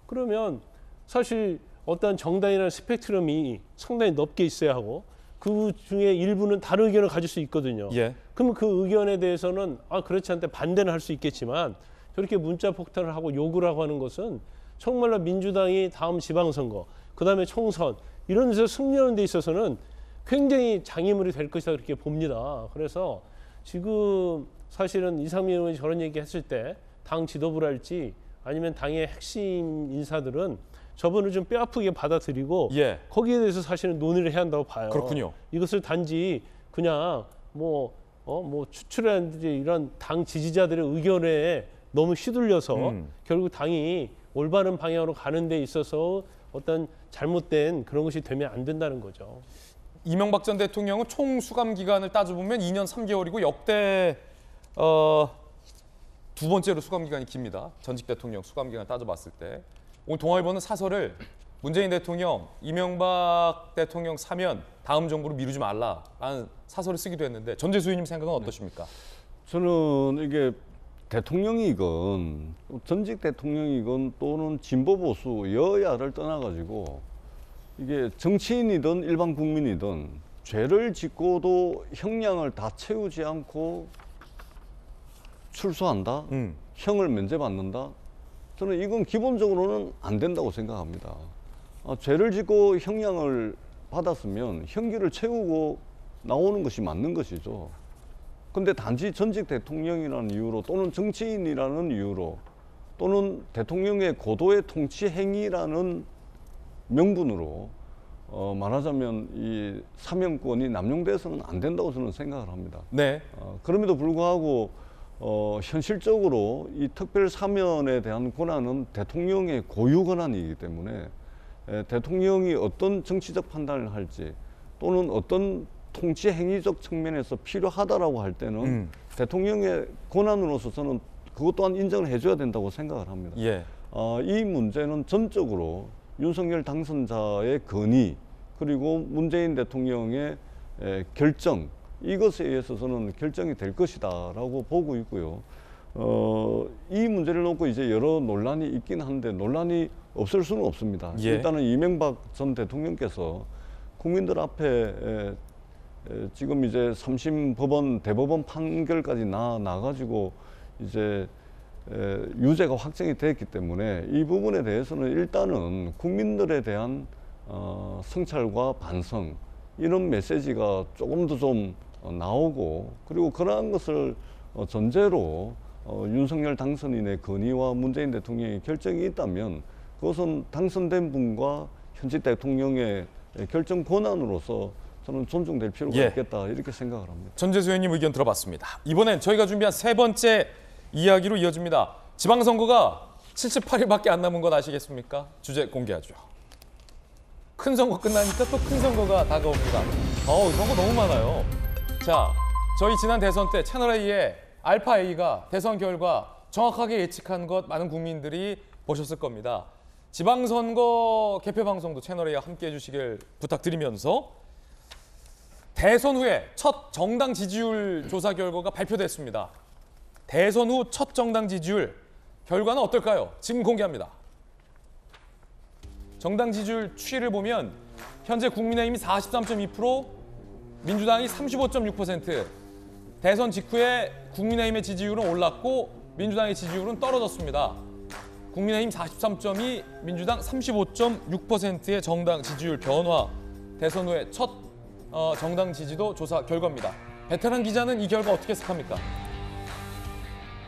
그러면 사실 어떤 정당이라는 스펙트럼이 상당히 넓게 있어야 하고 그 중에 일부는 다른 의견을 가질 수 있거든요. 그러면 그 의견에 대해서는 그렇지 않대 반대는 할 수 있겠지만 저렇게 문자 폭탄을 하고 욕을 하고 하는 것은 정말로 민주당이 다음 지방선거, 그다음에 총선 이런 데서 승리하는 데 있어서는 굉장히 장애물이 될 것이다 그렇게 봅니다. 그래서 지금 사실은 이상민 의원이 저런 얘기 했을 때 당 지도부랄지 아니면 당의 핵심 인사들은 저분을 좀 뼈아프게 받아들이고 거기에 대해서 사실은 논의를 해야 한다고 봐요. 그렇군요. 이것을 단지 그냥 뭐 추출하는지 이런 당 지지자들의 의견에 너무 휘둘려서 결국 당이 올바른 방향으로 가는 데 있어서 어떤 잘못된 그런 것이 되면 안 된다는 거죠. 이명박 전 대통령은 총 수감 기간을 따져보면 2년 3개월이고 역대 두 번째로 수감 기간이 깁니다. 전직 대통령 수감 기간 따져봤을 때. 오늘 동아일보는 사설을 문재인 대통령, 이명박 대통령 사면 다음 정부로 미루지 말라라는 사설을 쓰기도 했는데 전재수님 생각은 어떠십니까? 저는 이게 대통령이건 전직 대통령이건 또는 진보 보수 여야를 떠나가지고 이게 정치인이든 일반 국민이든 죄를 짓고도 형량을 다 채우지 않고 출소한다, 형을 면제받는다. 저는 이건 기본적으로는 안 된다고 생각합니다. 죄를 짓고 형량을 받았으면 형기를 채우고 나오는 것이 맞는 것이죠. 근데 단지 전직 대통령이라는 이유로 또는 정치인이라는 이유로 또는 대통령의 고도의 통치 행위라는 명분으로 말하자면 이 사면권이 남용돼서는 안 된다고 저는 생각을 합니다. 네. 그럼에도 불구하고 현실적으로 이 특별 사면에 대한 권한은 대통령의 고유 권한이기 때문에 대통령이 어떤 정치적 판단을 할지 또는 어떤 통치 행위적 측면에서 필요하다라고 할 때는 대통령의 권한으로서 저는 그것 또한 인정을 해줘야 된다고 생각을 합니다. 예. 이 문제는 전적으로 윤석열 당선자의 건의 그리고 문재인 대통령의 결정 이것에 의해서 저는 결정이 될 것이다라고 보고 있고요. 이 문제를 놓고 이제 여러 논란이 있긴 한데 논란이 없을 수는 없습니다. 예. 일단은 이명박 전 대통령께서 국민들 앞에 지금 이제 3심 법원 대법원 판결까지 나가지고 이제 유죄가 확정이 됐기 때문에 이 부분에 대해서는 일단은 국민들에 대한 성찰과 반성 이런 메시지가 조금 더 좀 나오고 그리고 그러한 것을 전제로 윤석열 당선인의 건의와 문재인 대통령의 결정이 있다면 그것은 당선된 분과 현직 대통령의 결정 권한으로서 저는 존중될 필요가 있겠다 이렇게 생각을 합니다. 전재수 의원님 의견 들어봤습니다. 이번엔 저희가 준비한 세 번째 이야기로 이어집니다. 지방선거가 78일밖에 안 남은 건 아시겠습니까? 주제 공개하죠. 큰 선거 끝나니까 또 큰 선거가 다가옵니다. 선거 너무 많아요. 자, 저희 지난 대선 때 채널A의 알파-A가 대선 결과 정확하게 예측한 것 많은 국민들이 보셨을 겁니다. 지방선거 개표 방송도 채널A와 함께해 주시길 부탁드리면서 대선 후에 첫 정당 지지율 조사 결과가 발표됐습니다. 대선 후 첫 정당 지지율 결과는 어떨까요? 지금 공개합니다. 정당 지지율 추이를 보면 현재 국민의힘이 43.2%, 민주당이 35.6%, 대선 직후에 국민의힘의 지지율은 올랐고 민주당의 지지율은 떨어졌습니다. 국민의힘 43.2, 민주당 35.6%의 정당 지지율 변화, 대선 후에 첫 정당 지지도 조사 결과입니다. 베테랑 기자는 이 결과 어떻게 해석합니까?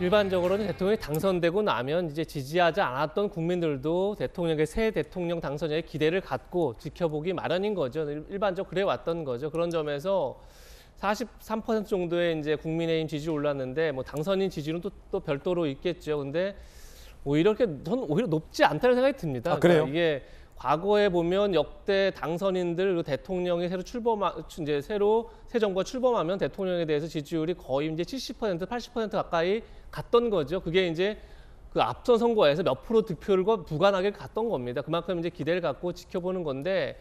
일반적으로는 대통령이 당선되고 나면 이제 지지하지 않았던 국민들도 대통령의 새 대통령 당선자의 기대를 갖고 지켜보기 마련인 거죠. 일반적으로 그래 왔던 거죠. 그런 점에서 43% 정도의 이제 국민의힘 지지율 올랐는데 뭐 당선인 지지율은 또 별도로 있겠죠. 근데 오히려 저는 오히려 높지 않다는 생각이 듭니다. 그래요? 그러니까 이게 과거에 보면 역대 당선인들 그리고 대통령이 새로 새 정부가 출범하면 대통령에 대해서 지지율이 거의 이제 70%, 80% 가까이 갔던 거죠. 그게 이제 그 앞선 선거에서 몇 프로 득표율과 무관하게 갔던 겁니다. 그만큼 이제 기대를 갖고 지켜보는 건데,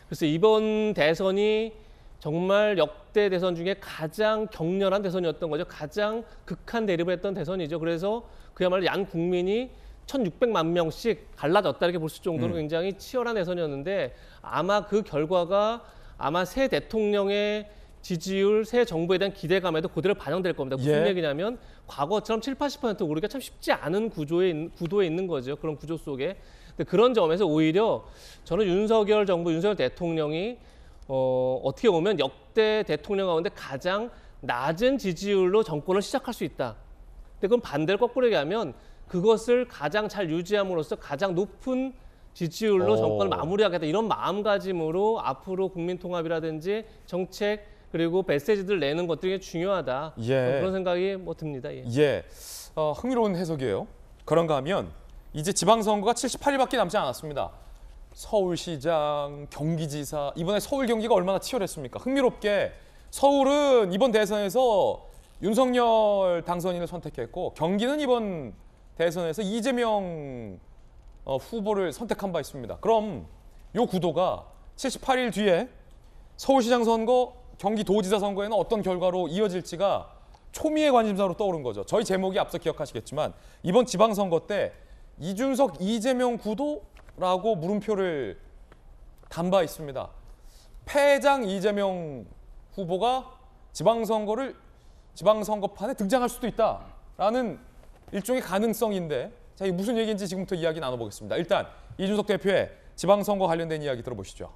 그래서 이번 대선이 정말 역대 대선 중에 가장 격렬한 대선이었던 거죠. 가장 극한 대립을 했던 대선이죠. 그래서 그야말로 양 국민이 1,600만 명씩 갈라졌다 이렇게 볼 수 있을 정도로 굉장히 치열한 대선이었는데 아마 그 결과가 아마 새 대통령의 지지율, 새 정부에 대한 기대감에도 그대로 반영될 겁니다. 무슨 얘기냐면 과거처럼 7, 80% 오르기가 참 쉽지 않은 구도에 있는 거죠. 그런 구조 속에. 근데 그런 점에서 오히려 저는 윤석열 정부, 윤석열 대통령이 어떻게 보면 역대 대통령 가운데 가장 낮은 지지율로 정권을 시작할 수 있다. 근데 그건 반대로 거꾸로 얘기하면 그것을 가장 잘 유지함으로써 가장 높은 지지율로 정권을 마무리하겠다. 이런 마음가짐으로 앞으로 국민통합이라든지 정책 그리고 메시지들 내는 것들이 중요하다. 그런 생각이 듭니다. 흥미로운 해석이에요. 그런가 하면 이제 지방선거가 78일밖에 남지 않았습니다. 서울시장, 경기지사, 이번에 서울 경기가 얼마나 치열했습니까? 흥미롭게 서울은 이번 대선에서 윤석열 당선인을 선택했고 경기는 이번 대선에서 이재명 후보를 선택한 바 있습니다. 그럼 이 구도가 78일 뒤에 서울시장 선거, 경기도지사 선거에는 어떤 결과로 이어질지가 초미의 관심사로 떠오른 거죠. 저희 제목이 앞서 기억하시겠지만 이번 지방선거 때 이준석, 이재명 구도라고 물음표를 단 바 있습니다. 패장 이재명 후보가 지방선거판에 등장할 수도 있다라는 일종의 가능성인데, 자, 이게 무슨 얘기인지 지금부터 이야기 나눠보겠습니다. 일단 이준석 대표의 지방선거 관련된 이야기 들어보시죠.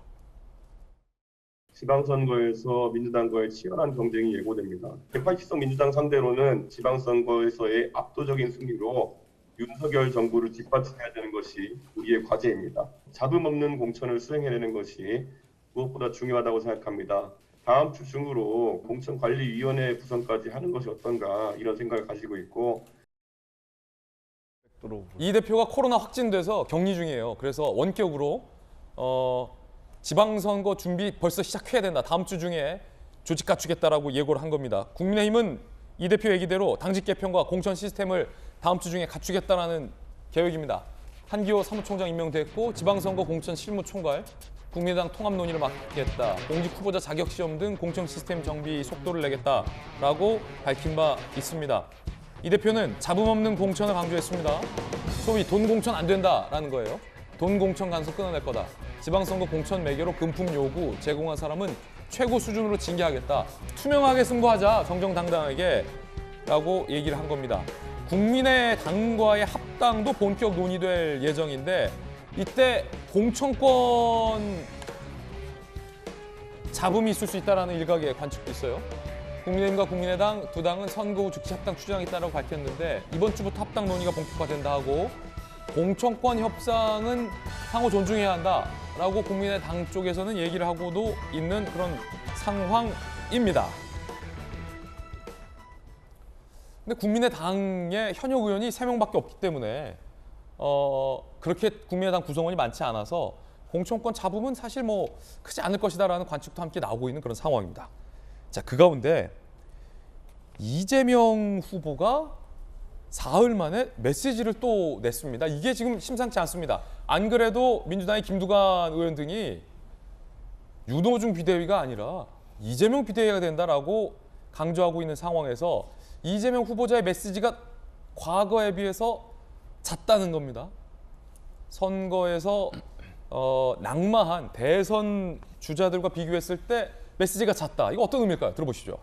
지방선거에서 민주당과의 치열한 경쟁이 예고됩니다. 180석 민주당 상대로는 지방선거에서의 압도적인 승리로 윤석열 정부를 뒷받침해야 되는 것이 우리의 과제입니다. 잡음 없는 공천을 수행해내는 것이 무엇보다 중요하다고 생각합니다. 다음 주 중으로 공천관리위원회 구성까지 하는 것이 어떤가 이런 생각을 가지고 있고, 이 대표가 코로나 확진돼서 격리 중이에요. 그래서 원격으로 지방선거 준비 벌써 시작해야 된다. 다음 주 중에 조직 갖추겠다라고 예고를 한 겁니다. 국민의힘은 이 대표 얘기대로 당직 개편과 공천 시스템을 다음 주 중에 갖추겠다라는 계획입니다. 한기호 사무총장 임명됐고 지방선거 공천 실무총괄, 국민의당 통합 논의를 맡겠다. 공직 후보자 자격 시험 등 공천 시스템 정비 속도를 내겠다라고 밝힌 바 있습니다. 이 대표는 잡음 없는 공천을 강조했습니다. 소위 돈 공천 안 된다라는 거예요. 돈 공천 간섭 끊어낼 거다. 지방선거 공천 매개로 금품 요구 제공한 사람은 최고 수준으로 징계하겠다. 투명하게 승부하자 정정당당하게 라고 얘기를 한 겁니다. 국민의당과의 합당도 본격 논의될 예정인데 이때 공천권 잡음이 있을 수 있다는 일각의 관측도 있어요. 국민의힘과 국민의당 두 당은 선거 후 즉시 합당 추진하겠다고 밝혔는데 이번 주부터 합당 논의가 본격화된다 하고 공천권 협상은 상호 존중해야 한다라고 국민의당 쪽에서는 얘기를 하고도 있는 그런 상황입니다. 근데 국민의당의 현역 의원이 3명밖에 없기 때문에 그렇게 국민의당 구성원이 많지 않아서 공천권 잡음은 사실 뭐 크지 않을 것이다라는 관측도 함께 나오고 있는 그런 상황입니다. 자, 그 가운데 이재명 후보가 사흘 만에 메시지를 또 냈습니다. 이게 지금 심상치 않습니다. 안 그래도 민주당의 김두관 의원 등이 윤호중 비대위가 아니라 이재명 비대위가 된다라고 강조하고 있는 상황에서 이재명 후보자의 메시지가 과거에 비해서 잦다는 겁니다. 선거에서 낙마한 대선 주자들과 비교했을 때 메시지가 잦다. 이거 어떤 의미일까요? 들어보시죠.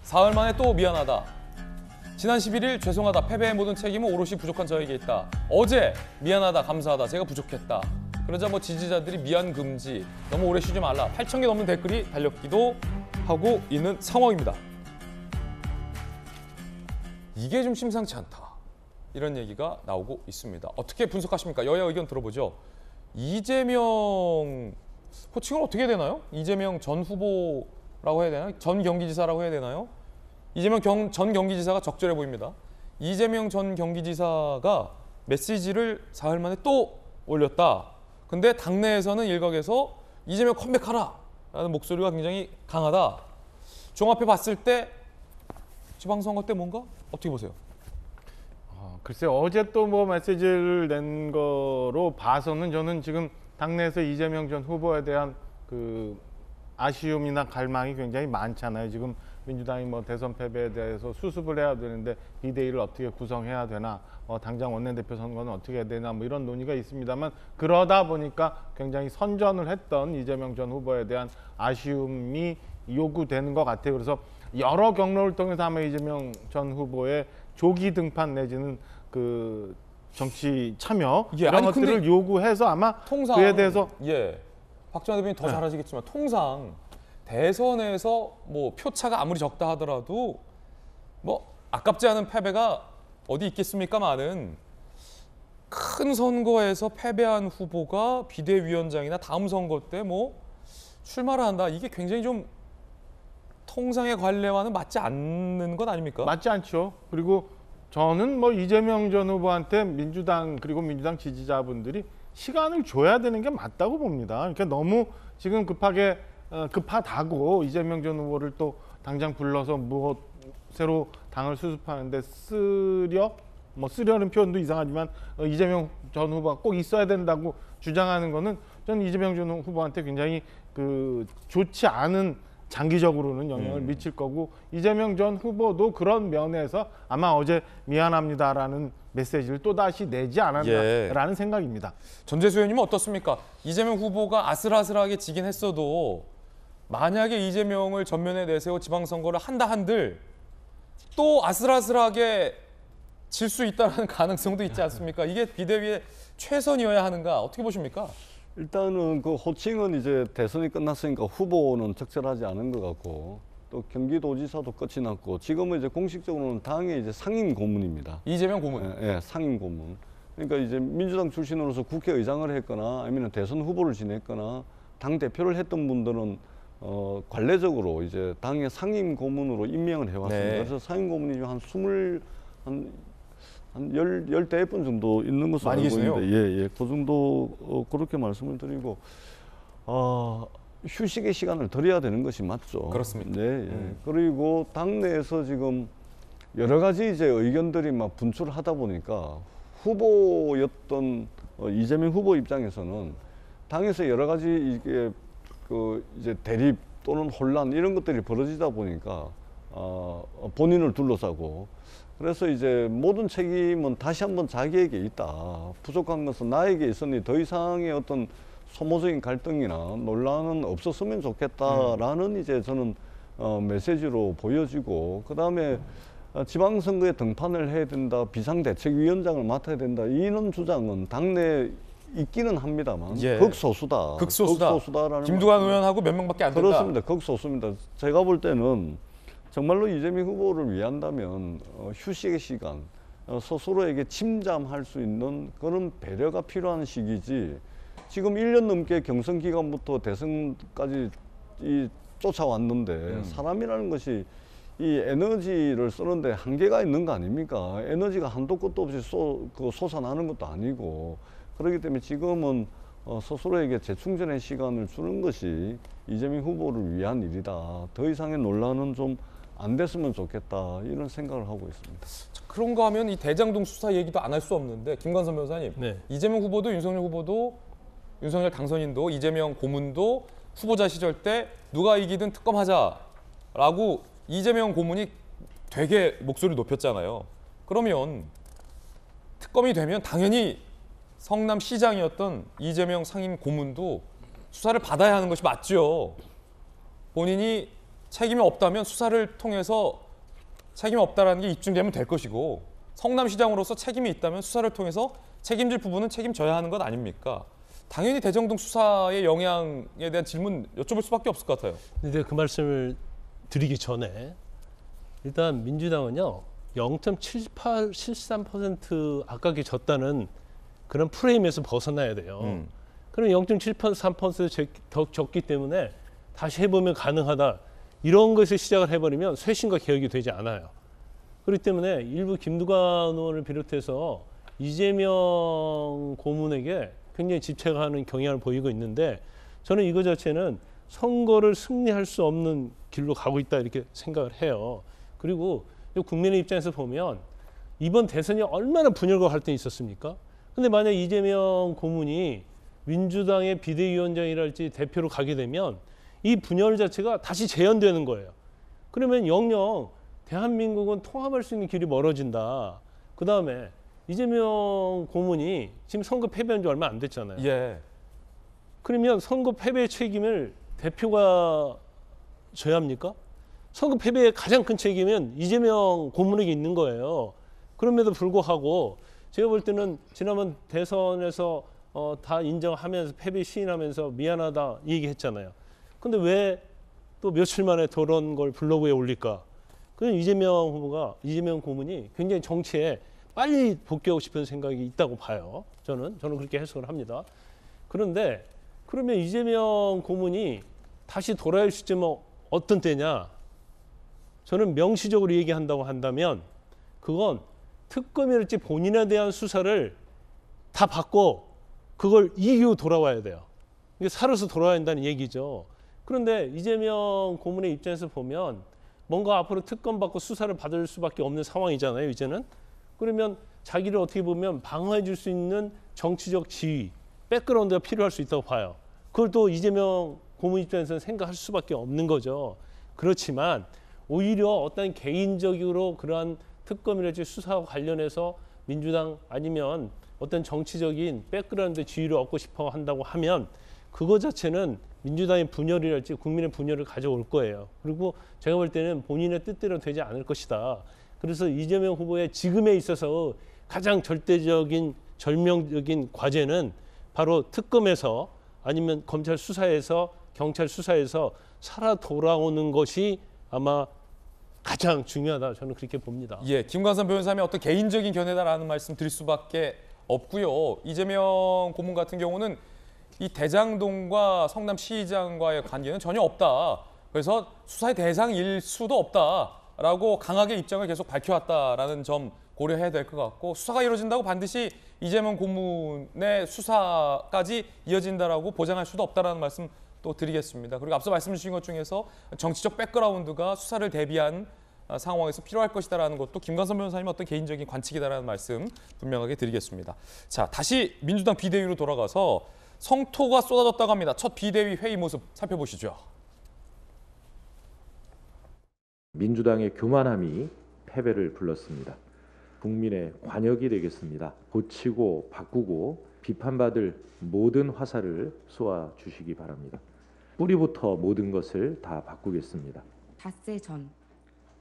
사흘 만에 또 미안하다. 지난 11일 죄송하다. 패배의 모든 책임은 오롯이 부족한 저에게 있다. 어제 미안하다. 감사하다. 제가 부족했다. 그러자 뭐 지지자들이 미안 금지. 너무 오래 쉬지 말라. 8,000개 넘는 댓글이 달렸기도 하고 있는 상황입니다. 이게 좀 심상치 않다. 이런 얘기가 나오고 있습니다. 어떻게 분석하십니까? 여야 의견 들어보죠. 이재명 호칭을 어떻게 해야 되나요? 이재명 전 후보라고 해야 되나요? 전 경기지사라고 해야 되나요? 이재명 전 경기지사가 적절해 보입니다. 이재명 전 경기지사가 메시지를 사흘 만에 또 올렸다. 근데 당내에서는 일각에서 이재명 컴백하라 라는 목소리가 굉장히 강하다. 종합해 봤을 때 지방선거 때 뭔가? 어떻게 보세요? 글쎄 어제 또 뭐 메시지를 낸 거로 봐서는 저는 지금 당내에서 이재명 전 후보에 대한 그 아쉬움이나 갈망이 굉장히 많잖아요. 지금 민주당이 뭐 대선 패배에 대해서 수습을 해야 되는데 비대위를 어떻게 구성해야 되나, 당장 원내대표 선거는 어떻게 해야 되나 뭐 이런 논의가 있습니다만 그러다 보니까 굉장히 선전을 했던 이재명 전 후보에 대한 아쉬움이 요구되는 것 같아요. 그래서 여러 경로를 통해서 아마 이재명 전 후보의 조기 등판 내지는 그 정치 참여 이런 것들을 요구해서 아마 통상, 그에 대해서 박지원 대표님 더 잘 아시겠지만 통상 대선에서 뭐 표차가 아무리 적다 하더라도 뭐 아깝지 않은 패배가 어디 있겠습니까만은 큰 선거에서 패배한 후보가 비대위원장이나 다음 선거 때 뭐 출마를 한다. 이게 굉장히 좀 통상의 관례와는 맞지 않는 것 아닙니까? 맞지 않죠. 그리고 저는 뭐 이재명 전 후보한테 민주당 그리고 민주당 지지자분들이 시간을 줘야 되는 게 맞다고 봅니다. 그러니까 너무 지금 급하다고 이재명 전 후보를 또 당장 불러서 새로 당을 수습하는데 쓰려는 표현도 이상하지만 이재명 전 후보가 꼭 있어야 된다고 주장하는 거는 저는 이재명 전 후보한테 굉장히 좋지 않은 장기적으로는 영향을 미칠 거고 이재명 전 후보도 그런 면에서 아마 어제 미안합니다라는 메시지를 또다시 내지 않았나라는 생각입니다. 전재수 의원님은 어떻습니까? 이재명 후보가 아슬아슬하게 지긴 했어도 만약에 이재명을 전면에 내세워 지방선거를 한다 한들 또 아슬아슬하게 질 수 있다는 가능성도 있지 않습니까? 이게 비대위의 최선이어야 하는가 어떻게 보십니까? 일단은 그 호칭은 이제 대선이 끝났으니까 후보는 적절하지 않은 것 같고 또 경기도지사도 끝이 났고 지금은 이제 공식적으로는 당의 이제 상임 고문입니다. 이재명 고문. 예, 상임 고문. 그러니까 이제 민주당 출신으로서 국회의장을 했거나 아니면 대선 후보를 지냈거나 당 대표를 했던 분들은 관례적으로 이제 당의 상임 고문으로 임명을 해왔습니다. 그래서 상임 고문이 한 한 10분 정도 있는 것으로 많이 알고 계시네요. 있는데, 그 정도 그렇게 말씀을 드리고, 휴식의 시간을 드려야 되는 것이 맞죠. 그렇습니다. 네, 그리고 당내에서 지금 여러 가지 이제 의견들이 막 분출하다 보니까 후보였던 이재명 후보 입장에서는 당에서 여러 가지 이게 이제 대립 또는 혼란 이런 것들이 벌어지다 보니까 본인을 둘러싸고, 그래서 이제 모든 책임은 다시 한번 자기에게 있다. 부족한 것은 나에게 있으니 더 이상의 어떤 소모적인 갈등이나 논란은 없었으면 좋겠다라는 이제 저는 메시지로 보여지고, 그 다음에 지방선거에 등판을 해야 된다, 비상대책위원장을 맡아야 된다, 이런 주장은 당내 있기는 합니다만 극소수다. 극소수다라는 김두관 의원하고 몇 명밖에 안 된다. 그렇습니다. 극소수입니다. 제가 볼 때는 정말로 이재명 후보를 위한다면 휴식의 시간, 스스로에게 침잠할 수 있는 그런 배려가 필요한 시기지, 지금 1년 넘게 경선 기간부터 대선까지 쫓아왔는데 사람이라는 것이 이 에너지를 쓰는데 한계가 있는 거 아닙니까? 에너지가 한도 끝도 없이 솟아나는 것도 아니고, 그렇기 때문에 지금은 스스로에게 재충전의 시간을 주는 것이 이재명 후보를 위한 일이다. 더 이상의 논란은 좀 안 됐으면 좋겠다, 이런 생각을 하고 있습니다. 그런가 하면 이 대장동 수사 얘기도 안 할 수 없는데, 김관선 변호사님, 이재명 후보도 윤석열 후보도 윤석열 당선인도 이재명 고문도 후보자 시절 때 누가 이기든 특검하자라고 이재명 고문이 되게 목소리 높였잖아요. 그러면 특검이 되면 당연히 성남시장이었던 이재명 상임 고문도 수사를 받아야 하는 것이 맞죠. 본인이 책임이 없다면 수사를 통해서 책임이 없다라는 게 입증되면 될 것이고, 성남시장으로서 책임이 있다면 수사를 통해서 책임질 부분은 책임져야 하는 것 아닙니까? 당연히 대장동 수사의 영향에 대한 질문 여쭤볼 수밖에 없을 것 같아요. 근데 그 말씀을 드리기 전에 일단 민주당은요 0.7873% 아깝게 졌다는 그런 프레임에서 벗어나야 돼요. 그럼 0.73% 더 졌기 때문에 다시 해보면 가능하다, 이런 것을 시작을 해버리면 쇄신과 개혁이 되지 않아요. 그렇기 때문에 일부 김두관 의원을 비롯해서 이재명 고문에게 굉장히 집착하는 경향을 보이고 있는데, 저는 이거 자체는 선거를 승리할 수 없는 길로 가고 있다, 이렇게 생각을 해요. 그리고 국민의 입장에서 보면 이번 대선이 얼마나 분열과 갈등이 있었습니까? 근데 만약 이재명 고문이 민주당의 비대위원장이랄지 대표로 가게 되면 이 분열 자체가 다시 재현되는 거예요. 그러면 영영 대한민국은 통합할 수 있는 길이 멀어진다. 그 다음에 이재명 고문이 지금 선거 패배한 지 얼마 안 됐잖아요. 그러면 선거 패배의 책임을 대표가 져야 합니까? 선거 패배의 가장 큰 책임은 이재명 고문에게 있는 거예요. 그럼에도 불구하고 제가 볼 때는 지난번 대선에서 다 인정하면서 패배 시인하면서 미안하다 이 얘기했잖아요. 근데 왜 또 며칠 만에 저런 걸 블로그에 올릴까? 그건 이재명 고문이 굉장히 정치에 빨리 복귀하고 싶은 생각이 있다고 봐요. 저는 그렇게 해석을 합니다. 그런데 그러면 이재명 고문이 다시 돌아올 시점은 어떤 때냐? 저는 명시적으로 얘기한다고 한다면 그건 특검이랄지 본인에 대한 수사를 다 받고 그걸 이기고 돌아와야 돼요. 이게 살아서 돌아야 한다는 얘기죠. 그런데 이재명 고문의 입장에서 보면 뭔가 앞으로 특검 받고 수사를 받을 수밖에 없는 상황이잖아요, 이제는. 그러면 자기를 어떻게 보면 방어해 줄 수 있는 정치적 지위, 백그라운드가 필요할 수 있다고 봐요. 그걸 또 이재명 고문 입장에서는 생각할 수밖에 없는 거죠. 그렇지만 오히려 어떤 개인적으로 그러한 특검이랄지 수사와 관련해서 민주당 아니면 어떤 정치적인 백그라운드 지위를 얻고 싶어 한다고 하면 그거 자체는 민주당의 분열이랄지 국민의 분열을 가져올 거예요. 그리고 제가 볼 때는 본인의 뜻대로 되지 않을 것이다. 그래서 이재명 후보의 지금에 있어서 가장 절대적인 절명적인 과제는 바로 특검에서 아니면 검찰 수사에서 경찰 수사에서 살아 돌아오는 것이 아마 가장 중요하다. 저는 그렇게 봅니다. 김관선 변호사님의 어떤 개인적인 견해다라는 말씀 드릴 수밖에 없고요. 이재명 고문 같은 경우는 이 대장동과 성남시장과의 관계는 전혀 없다. 그래서 수사의 대상일 수도 없다라고 강하게 입장을 계속 밝혀왔다라는 점 고려해야 될 것 같고 수사가 이루어진다고 반드시 이재명 고문의 수사까지 이어진다라고 보장할 수도 없다라는 말씀 또 드리겠습니다. 그리고 앞서 말씀 주신 것 중에서 정치적 백그라운드가 수사를 대비한 상황에서 필요할 것이다라는 것도 김관선 변호사님 어떤 개인적인 관측이다라는 말씀 분명하게 드리겠습니다. 자, 다시 민주당 비대위로 돌아가서 성토가 쏟아졌다고 합니다. 첫 비대위 회의 모습 살펴보시죠. 민주당의 교만함이 패배를 불렀습니다. 국민의 관역이 되겠습니다. 고치고 바꾸고 비판받을 모든 화살을 쏘아 주시기 바랍니다. 뿌리부터 모든 것을 다 바꾸겠습니다. 닷새 전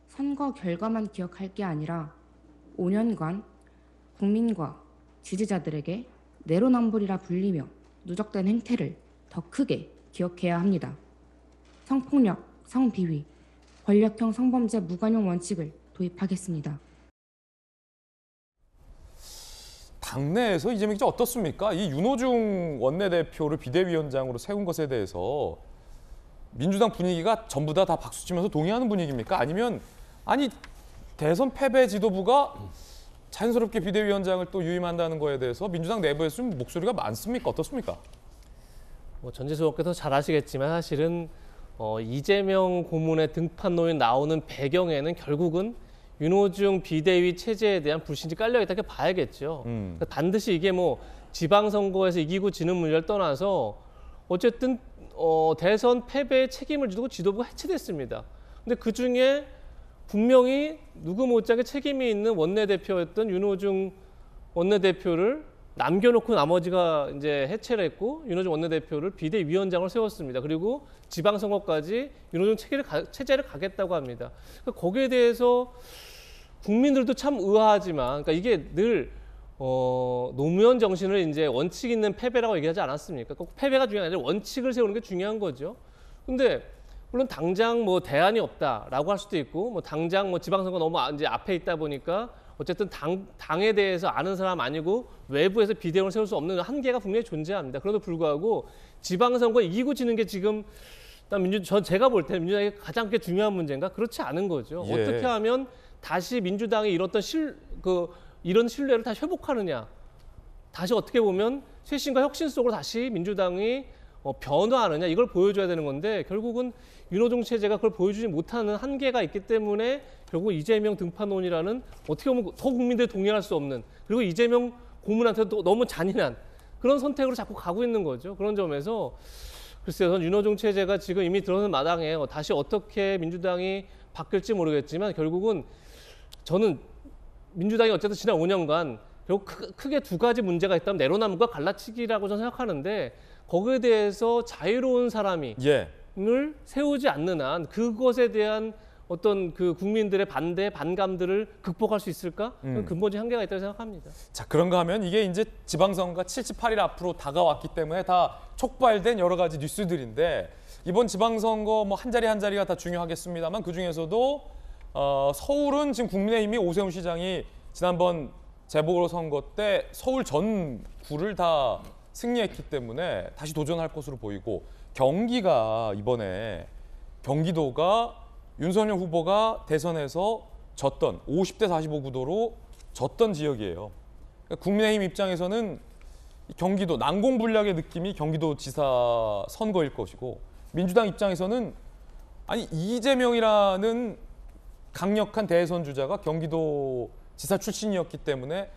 선거 결과만 기억할 게 아니라 5년간 국민과 지지자들에게 내로남불이라 불리며 누적된 행태를 더 크게 기억해야 합니다. 성폭력, 성비위, 권력형 성범죄 무관용 원칙을 도입하겠습니다. 당내에서 이재명 기자 어떻습니까? 이 윤호중 원내대표를 비대위원장으로 세운 것에 대해서 민주당 분위기가 전부 다 박수치면서 동의하는 분위기입니까? 아니면 아니 대선 패배 지도부가 자연스럽게 비대위원장을 또 유임한다는 거에 대해서 민주당 내부에서 좀 목소리가 많습니까? 어떻습니까? 뭐 전재수 의원께서 잘 아시겠지만 사실은 이재명 고문의 등판론이 나오는 배경에는 결국은 윤호중 비대위 체제에 대한 불신이 깔려있다 이렇게 봐야겠죠. 그러니까 반드시 이게 뭐 지방선거에서 이기고 지는 문제를 떠나서 어쨌든 대선 패배의 책임을 지고 지도부가 해체됐습니다. 근데 그중에 분명히 누구 못지않게 책임이 있는 원내대표였던 윤호중 원내대표를 남겨놓고 나머지가 이제 해체를 했고 윤호중 원내대표를 비대위원장을 세웠습니다. 그리고 지방선거까지 윤호중 체제를 가겠다고 합니다. 그러니까 거기에 대해서 국민들도 참 의아하지만, 그러니까 이게 늘 노무현 정신을 이제 원칙 있는 패배라고 얘기하지 않았습니까? 꼭 패배가 중요한 게 아니라 원칙을 세우는 게 중요한 거죠. 근데 물론 당장 뭐 대안이 없다라고 할 수도 있고, 뭐 당장 뭐 지방선거 너무 이제 앞에 있다 보니까 어쨌든 당에 대해서 아는 사람 아니고 외부에서 비대위원을 세울 수 없는 한계가 분명히 존재합니다. 그럼에도 불구하고 지방선거 이기고 지는 게 지금 제가 볼 때 민주당이 가장 중요한 문제인가? 그렇지 않은 거죠. 예. 어떻게 하면 다시 민주당이 잃었던 이런 신뢰를 다시 회복하느냐? 다시 어떻게 보면 쇄신과 혁신 속으로 다시 민주당이 변화하느냐? 이걸 보여줘야 되는 건데 결국은 윤호중 체제가 그걸 보여주지 못하는 한계가 있기 때문에 결국 이재명 등판론이라는 어떻게 보면 더 국민들이 동의할 수 없는, 그리고 이재명 고문한테도 너무 잔인한 그런 선택으로 자꾸 가고 있는 거죠. 그런 점에서 글쎄요, 저는 윤호중 체제가 지금 이미 들어서는 마당에 다시 어떻게 민주당이 바뀔지 모르겠지만 결국은 저는 민주당이 어쨌든 지난 5년간 결국 크게 두 가지 문제가 있다면 내로남불과 갈라치기라고 저는 생각하는데 거기에 대해서 자유로운 사람이 을 세우지 않는 한 그것에 대한 어떤 그 국민들의 반대, 반감들을 극복할 수 있을까? 근본적인 한계가 있다고 생각합니다. 자, 그런가 하면 이게 이제 지방선거가 78일 앞으로 다가왔기 때문에 다 촉발된 여러 가지 뉴스들인데 이번 지방선거 뭐 한 자리 한 자리가 다 중요하겠습니다만 그 중에서도 서울은 지금 국민의힘이 오세훈 시장이 지난번 재보궐선거 때 서울 전구를 다 승리했기 때문에 다시 도전할 것으로 보이고 경기가 이번에 경기도가 윤석열 후보가 대선에서 졌던 50대 45 구도로 졌던 지역이에요. 그러니까 국민의힘 입장에서는 경기도 난공불락의 느낌이 경기도지사 선거일 것이고 민주당 입장에서는 아니 이재명이라는 강력한 대선 주자가 경기도지사 출신이었기 때문에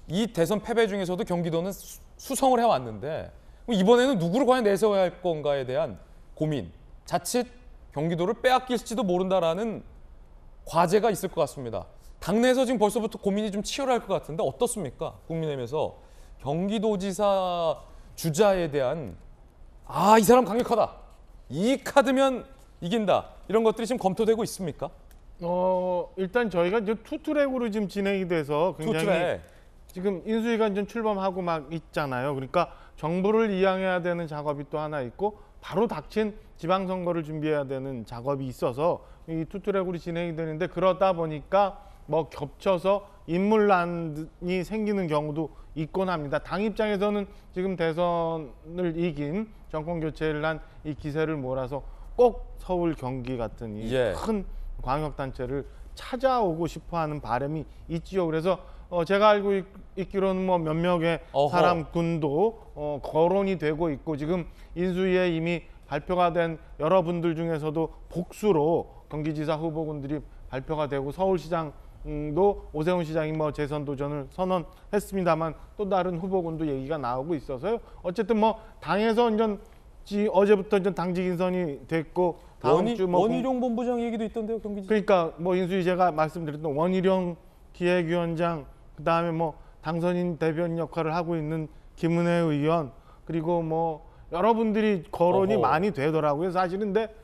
이 대선 패배 중에서도 경기도는 수성을 해왔는데 이번에는 누구를 과연 내세워야 할 건가에 대한 고민, 자칫 경기도를 빼앗길지도 모른다라는 과제가 있을 것 같습니다. 당내에서 지금 벌써부터 고민이 좀 치열할 것 같은데 어떻습니까? 국민의힘에서 경기도지사 주자에 대한 이 사람 강력하다, 이 카드면 이긴다 이런 것들이 지금 검토되고 있습니까? 일단 저희가 이제 투트랙으로 지금 진행이 돼서 굉장히 지금 인수위가 좀 출범하고 막 있잖아요. 그러니까 정부를 이양해야 되는 작업이 또 하나 있고 바로 닥친 지방선거를 준비해야 되는 작업이 있어서 이 투트랙으로 진행이 되는데 그러다 보니까 뭐 겹쳐서 인물난이 생기는 경우도 있곤 합니다. 당 입장에서는 지금 대선을 이긴 정권 교체를 한 이 기세를 몰아서 꼭 서울, 경기 같은 이 큰 광역단체를 찾아오고 싶어하는 바람이 있지요. 그래서 제가 알고 있기로는 뭐 몇 명의 사람 군도 거론이 되고 있고 지금 인수위에 이미 발표가 된 여러분들 중에서도 복수로 경기지사 후보군들이 발표가 되고 서울시장도 오세훈 시장이 뭐 재선 도전을 선언했습니다만 또 다른 후보군도 얘기가 나오고 있어서요. 어쨌든 뭐 당에서 어제부터 당직 인선이 됐고 다음 주 원희룡 본부장 얘기도 있던데요, 경기지사. 그러니까 뭐 인수위 제가 말씀드렸던 원희룡 기획위원장, 그다음에 뭐 당선인 대변인 역할을 하고 있는 김은혜 의원, 그리고 뭐 여러분들이 거론이 많이 되더라고요. 사실은. 근데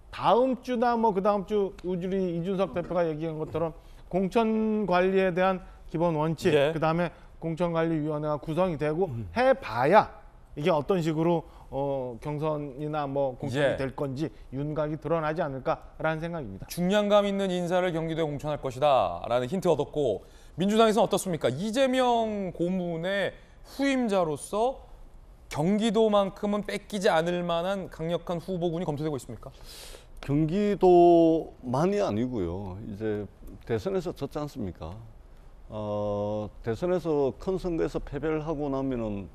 다음 주나 뭐 그다음 주 우리 이준석 대표가 얘기한 것처럼 공천 관리에 대한 기본 원칙, 그다음에 공천관리위원회가 구성이 되고 해봐야 이게 어떤 식으로 경선이나 뭐 공천이 될 건지 윤곽이 드러나지 않을까라는 생각입니다. 중량감 있는 인사를 경기도에 공천할 것이다라는 힌트 얻었고, 민주당에서는 어떻습니까? 이재명 고문의 후임자로서 경기도만큼은 뺏기지 않을 만한 강력한 후보군이 검토되고 있습니까? 경기도만이 아니고요. 이제 대선에서 졌지 않습니까? 대선에서 큰 선거에서 패배를 하고 나면은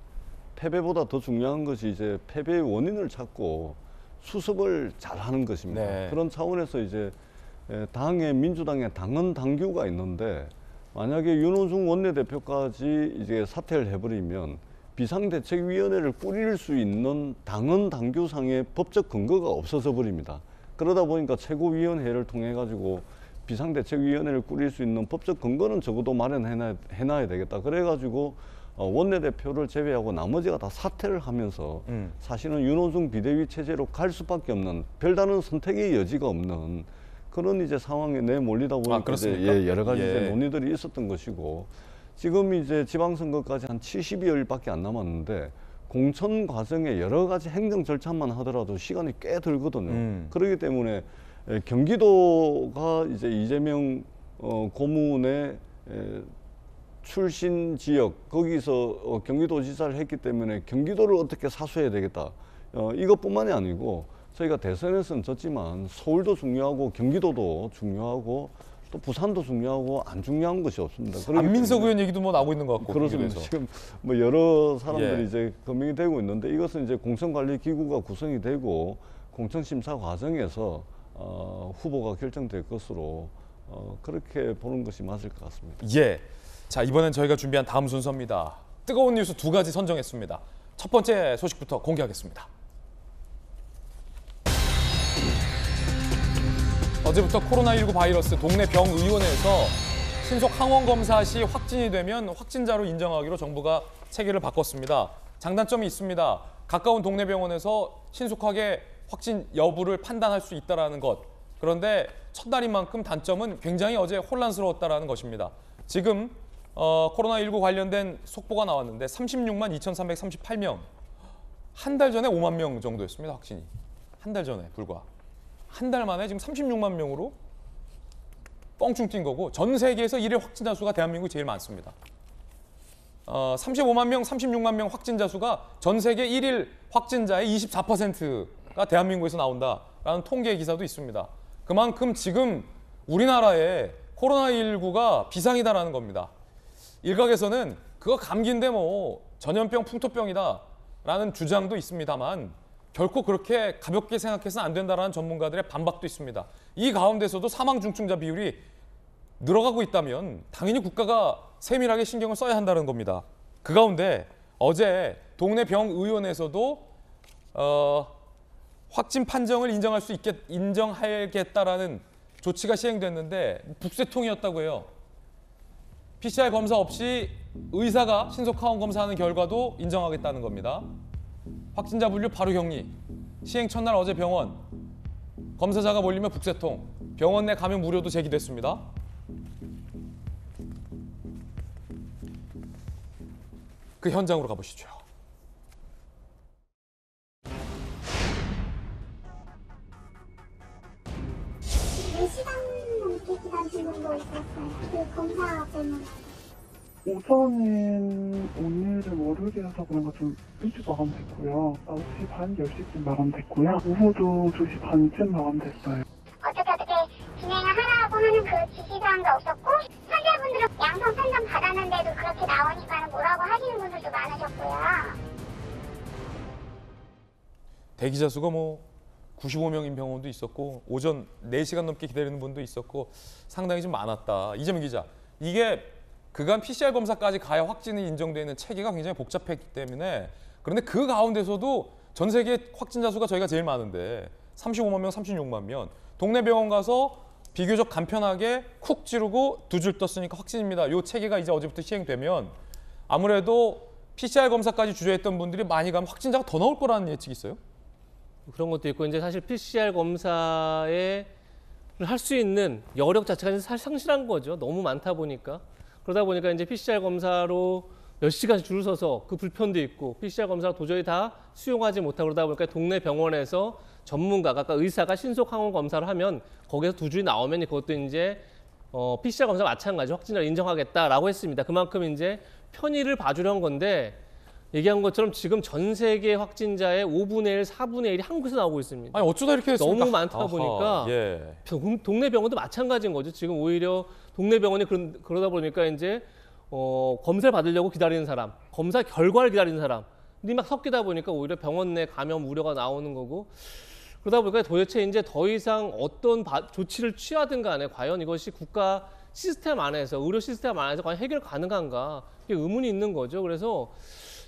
패배보다 더 중요한 것이 이제 패배의 원인을 찾고 수습을 잘하는 것입니다. 그런 차원에서 이제 당에 민주당에 당헌 당규가 있는데 만약에 윤호중 원내대표까지 이제 사퇴를 해버리면 비상대책위원회를 꾸릴 수 있는 당헌 당규상의 법적 근거가 없어져 버립니다. 그러다 보니까 최고위원회를 통해 가지고 비상대책위원회를 꾸릴 수 있는 법적 근거는 적어도 마련해놔야 되겠다. 그래가지고 원내대표를 제외하고 나머지가 다 사퇴를 하면서 사실은 윤호중 비대위 체제로 갈 수밖에 없는, 별다른 선택의 여지가 없는 그런 이제 상황에 내몰리다 보니까 이제 여러 가지 이제 논의들이 있었던 것이고, 지금 이제 지방선거까지 한 70여일밖에 안 남았는데 공천 과정에 여러 가지 행정 절차만 하더라도 시간이 꽤 들거든요. 그렇기 때문에 경기도가 이제 이재명 고문의 출신 지역, 거기서 경기도지사를 했기 때문에 경기도를 어떻게 사수해야 되겠다. 이것뿐만이 아니고 저희가 대선에서는 졌지만 서울도 중요하고 경기도도 중요하고 또 부산도 중요하고 안 중요한 것이 없습니다. 안민석 의원 얘기도 뭐 나오고 있는 것 같고. 그렇습니다. 지금 뭐 여러 사람들이 이제 검증이 되고 있는데 이것은 이제 공천관리기구가 구성이 되고 공천심사 과정에서 후보가 결정될 것으로 그렇게 보는 것이 맞을 것 같습니다. 자, 이번엔 저희가 준비한 다음 순서입니다. 뜨거운 뉴스 2가지 선정했습니다. 첫 번째 소식부터 공개하겠습니다. 어제부터 코로나19 바이러스 동네 병의원에서 신속 항원 검사 시 확진이 되면 확진자로 인정하기로 정부가 체계를 바꿨습니다. 장단점이 있습니다. 가까운 동네 병원에서 신속하게 확진 여부를 판단할 수 있다는 것. 그런데 첫날인 만큼 단점은 굉장히 어제 혼란스러웠다는 것입니다. 지금 코로나19 관련된 속보가 나왔는데 36만 2,338명. 한 달 전에 5만 명 정도였습니다, 확진이. 한 달 전에 불과. 한 달 만에 지금 36만 명으로 뻥충 뛴 거고, 전 세계에서 일일 확진자 수가 대한민국이 제일 많습니다. 35만 명, 36만 명 확진자 수가 전 세계 일일 확진자의 24%가 대한민국에서 나온다라는 통계 기사도 있습니다. 그만큼 지금 우리나라에 코로나19가 비상이다라는 겁니다. 일각에서는 그거 감기인데 뭐 전염병, 풍토병이다라는 주장도 있습니다만 결코 그렇게 가볍게 생각해서는 안 된다라는 전문가들의 반박도 있습니다. 이 가운데서도 사망 중증자 비율이 늘어가고 있다면 당연히 국가가 세밀하게 신경을 써야 한다는 겁니다. 그 가운데 어제 동네 병의원에서도 확진 판정을 인정하겠다라는 조치가 시행됐는데 북새통이었다고 해요. PCR 검사 없이 의사가 신속 항원 검사하는 결과도 인정하겠다는 겁니다. 확진자 분류 바로 격리. 시행 첫날 어제 병원. 검사자가 몰리면 북새통. 병원 내 감염 우려도 제기됐습니다. 그 현장으로 가보시죠. 그 검사 때문에. 우선은 오늘은 월요일이라서 그런가 좀 일찍 마감됐고요. 9시 반, 10시쯤 마감됐고요. 오후도 2시 반쯤 마감됐어요. 어떻게 진행을 하라고 하는 그 지시사항도 없었고 환자분들은 양성 판정 받았는데도 그렇게 나오니까 뭐라고 하시는 분들도 많으셨고요. 대기자 수가 뭐 95명인 병원도 있었고 오전 4시간 넘게 기다리는 분도 있었고 상당히 좀 많았다. 이재명 기자, 이게 그간 PCR 검사까지 가야 확진이 인정되는 체계가 굉장히 복잡했기 때문에 그런데 그 가운데서도 전 세계 확진자 수가 저희가 제일 많은데 35만 명, 36만 명. 동네 병원 가서 비교적 간편하게 쿡 찌르고 2줄 떴으니까 확진입니다. 이 체계가 이제 어제부터 시행되면 아무래도 PCR 검사까지 주저했던 분들이 많이 가면 확진자가 더 나올 거라는 예측이 있어요? 그런 것도 있고 이제 사실 PCR 검사에 할 수 있는 여력 자체가 사실 상실한 거죠. 너무 많다 보니까. 그러다 보니까 이제 PCR 검사로 몇 시간씩 줄을 서서 그 불편도 있고 PCR 검사를 도저히 다 수용하지 못하고 그러다 보니까 동네 병원에서 전문가가, 아까 의사가 신속 항원 검사를 하면 거기서 2줄이 나오면 그것도 이제 PCR 검사 마찬가지 확진자를 인정하겠다라고 했습니다. 그만큼 이제 편의를 봐주려는 건데 얘기한 것처럼 지금 전 세계 확진자의 5분의 1, 4분의 1이 한국에서 나오고 있습니다. 아니 어쩌다 이렇게 됐습니까? 너무 많다 보니까 예. 동네 병원도 마찬가지인 거죠. 지금 오히려 동네 병원이 그러다 보니까 이제 검사를 받으려고 기다리는 사람, 검사 결과를 기다리는 사람, 근데 막 섞이다 보니까 오히려 병원 내 감염 우려가 나오는 거고 그러다 보니까 도대체 이제 더 이상 어떤 조치를 취하든 간에 과연 이것이 국가 시스템 안에서, 의료 시스템 안에서 과연 해결 가능한가 이게 의문이 있는 거죠. 그래서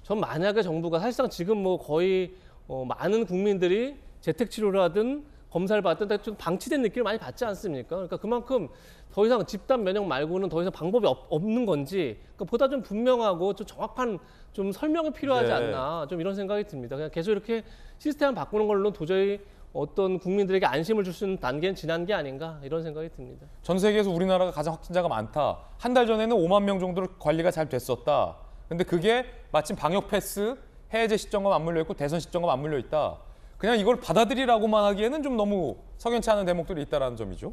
전 만약에 정부가 사실상 지금 뭐 거의 많은 국민들이 재택 치료를 하든 검사를 받든 좀 방치된 느낌을 많이 받지 않습니까? 그러니까 그만큼 더 이상 집단 면역 말고는 더 이상 방법이 없는 건지 그러니까 보다 좀 분명하고 좀 정확한 좀 설명이 필요하지 않나 좀 이런 생각이 듭니다. 그냥 계속 이렇게 시스템을 바꾸는 걸로 도저히 어떤 국민들에게 안심을 줄 수 있는 단계는 지난 게 아닌가 이런 생각이 듭니다. 전 세계에서 우리나라가 가장 확진자가 많다. 한 달 전에는 5만 명 정도로 관리가 잘 됐었다. 근데 그게 마침 방역 패스, 해제 시점과 맞물려 있고 대선 시점과 맞물려 있다. 그냥 이걸 받아들이라고만 하기에는 좀 너무 석연치 않은 대목들이 있다는 점이죠.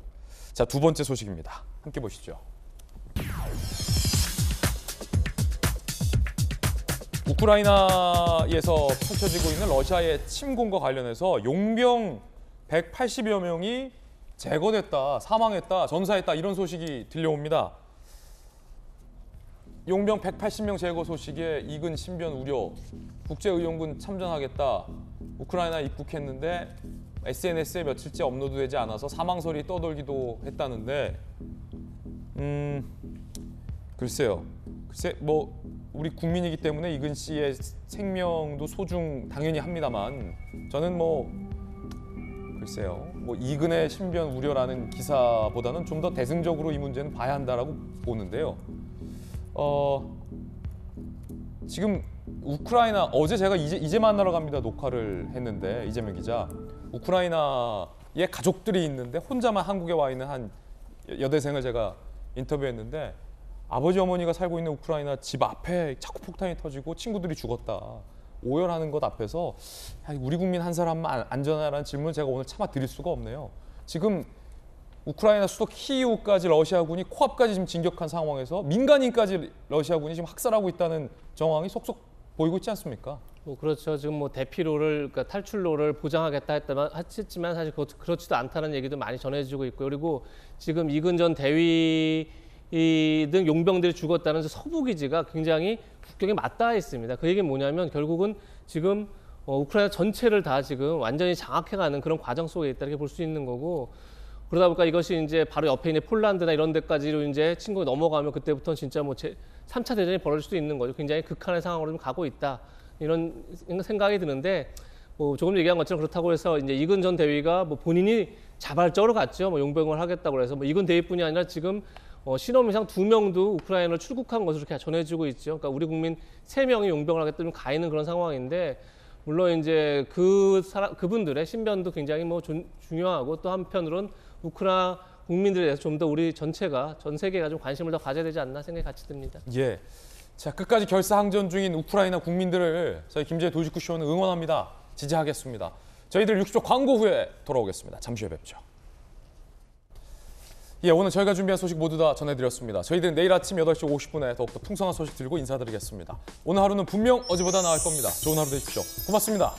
자, 두 번째 소식입니다. 함께 보시죠. 우크라이나에서 펼쳐지고 있는 러시아의 침공과 관련해서 용병 180여 명이 제거됐다, 사망했다, 전사했다 이런 소식이 들려옵니다. 용병 180명 제거 소식에 이근 신변 우려, 국제의용군 참전하겠다, 우크라이나 입국했는데 SNS에 며칠째 업로드되지 않아서 사망설이 떠돌기도 했다는데 글쎄 뭐 우리 국민이기 때문에 이근 씨의 생명도 소중 당연히 합니다만 저는 뭐 이근의 신변 우려라는 기사보다는 좀 더 대승적으로 이 문제는 봐야 한다라고 보는데요. 지금 우크라이나 어제 제가 이제 만나러 갑니다 녹화를 했는데 이재명 기자 우크라이나에 가족들이 있는데 혼자만 한국에 와 있는 한 여대생을 제가 인터뷰했는데 아버지 어머니가 살고 있는 우크라이나 집 앞에 자꾸 폭탄이 터지고 친구들이 죽었다 오열하는 것 앞에서 우리 국민 한 사람만 안전하라는 질문을 제가 오늘 차마 드릴 수가 없네요. 지금 우크라이나 수도 키이우까지 러시아군이 코앞까지 지금 진격한 상황에서 민간인까지 러시아군이 지금 학살하고 있다는 정황이 속속 보이고 있지 않습니까? 뭐 그렇죠. 지금 뭐 대피로를 그러니까 탈출로를 보장하겠다 했지만 사실 그렇지도 않다는 얘기도 많이 전해지고 있고 그리고 지금 이근 전 대위 등 용병들이 죽었다는 서부 기지가 굉장히 국경에 맞닿아 있습니다. 그 얘기는 뭐냐면 결국은 지금 우크라이나 전체를 다 지금 완전히 장악해가는 그런 과정 속에 있다 이렇게 볼 수 있는 거고. 그러다 보니까 이것이 이제 바로 옆에 있는 폴란드나 이런 데까지로 이제 침공이 넘어가면 그때부터는 진짜 뭐 3차 대전이 벌어질 수도 있는 거죠. 굉장히 극한의 상황으로 좀 가고 있다. 이런 생각이 드는데 뭐 조금 얘기한 것처럼 그렇다고 해서 이제 이근 전 대위가 뭐 본인이 자발적으로 갔죠. 뭐 용병을 하겠다고 해서 뭐 이근 대위뿐이 아니라 지금 신원이상 2명도 우크라이나로 출국한 것으로 이렇게 전해지고 있죠. 그러니까 우리 국민 3명이 용병을 하겠다면 가 있는 그런 상황인데 물론 이제 그분들의 신변도 굉장히 뭐 중요하고 또 한편으로는 우크라이나 국민들에 대해서 좀 더 우리 전체가 전 세계가 좀 관심을 더 가져야 되지 않나 생각이 같이 듭니다. 예. 자, 끝까지 결사항전 중인 우크라이나 국민들을 저희 김재의 도지쿠쇼는 응원합니다. 지지하겠습니다. 저희들 60초 광고 후에 돌아오겠습니다. 잠시 후에 뵙죠. 예, 오늘 저희가 준비한 소식 모두 다 전해드렸습니다. 저희들은 내일 아침 8시 50분에 더욱더 풍성한 소식 들고 인사드리겠습니다. 오늘 하루는 분명 어제보다 나을 겁니다. 좋은 하루 되십시오. 고맙습니다.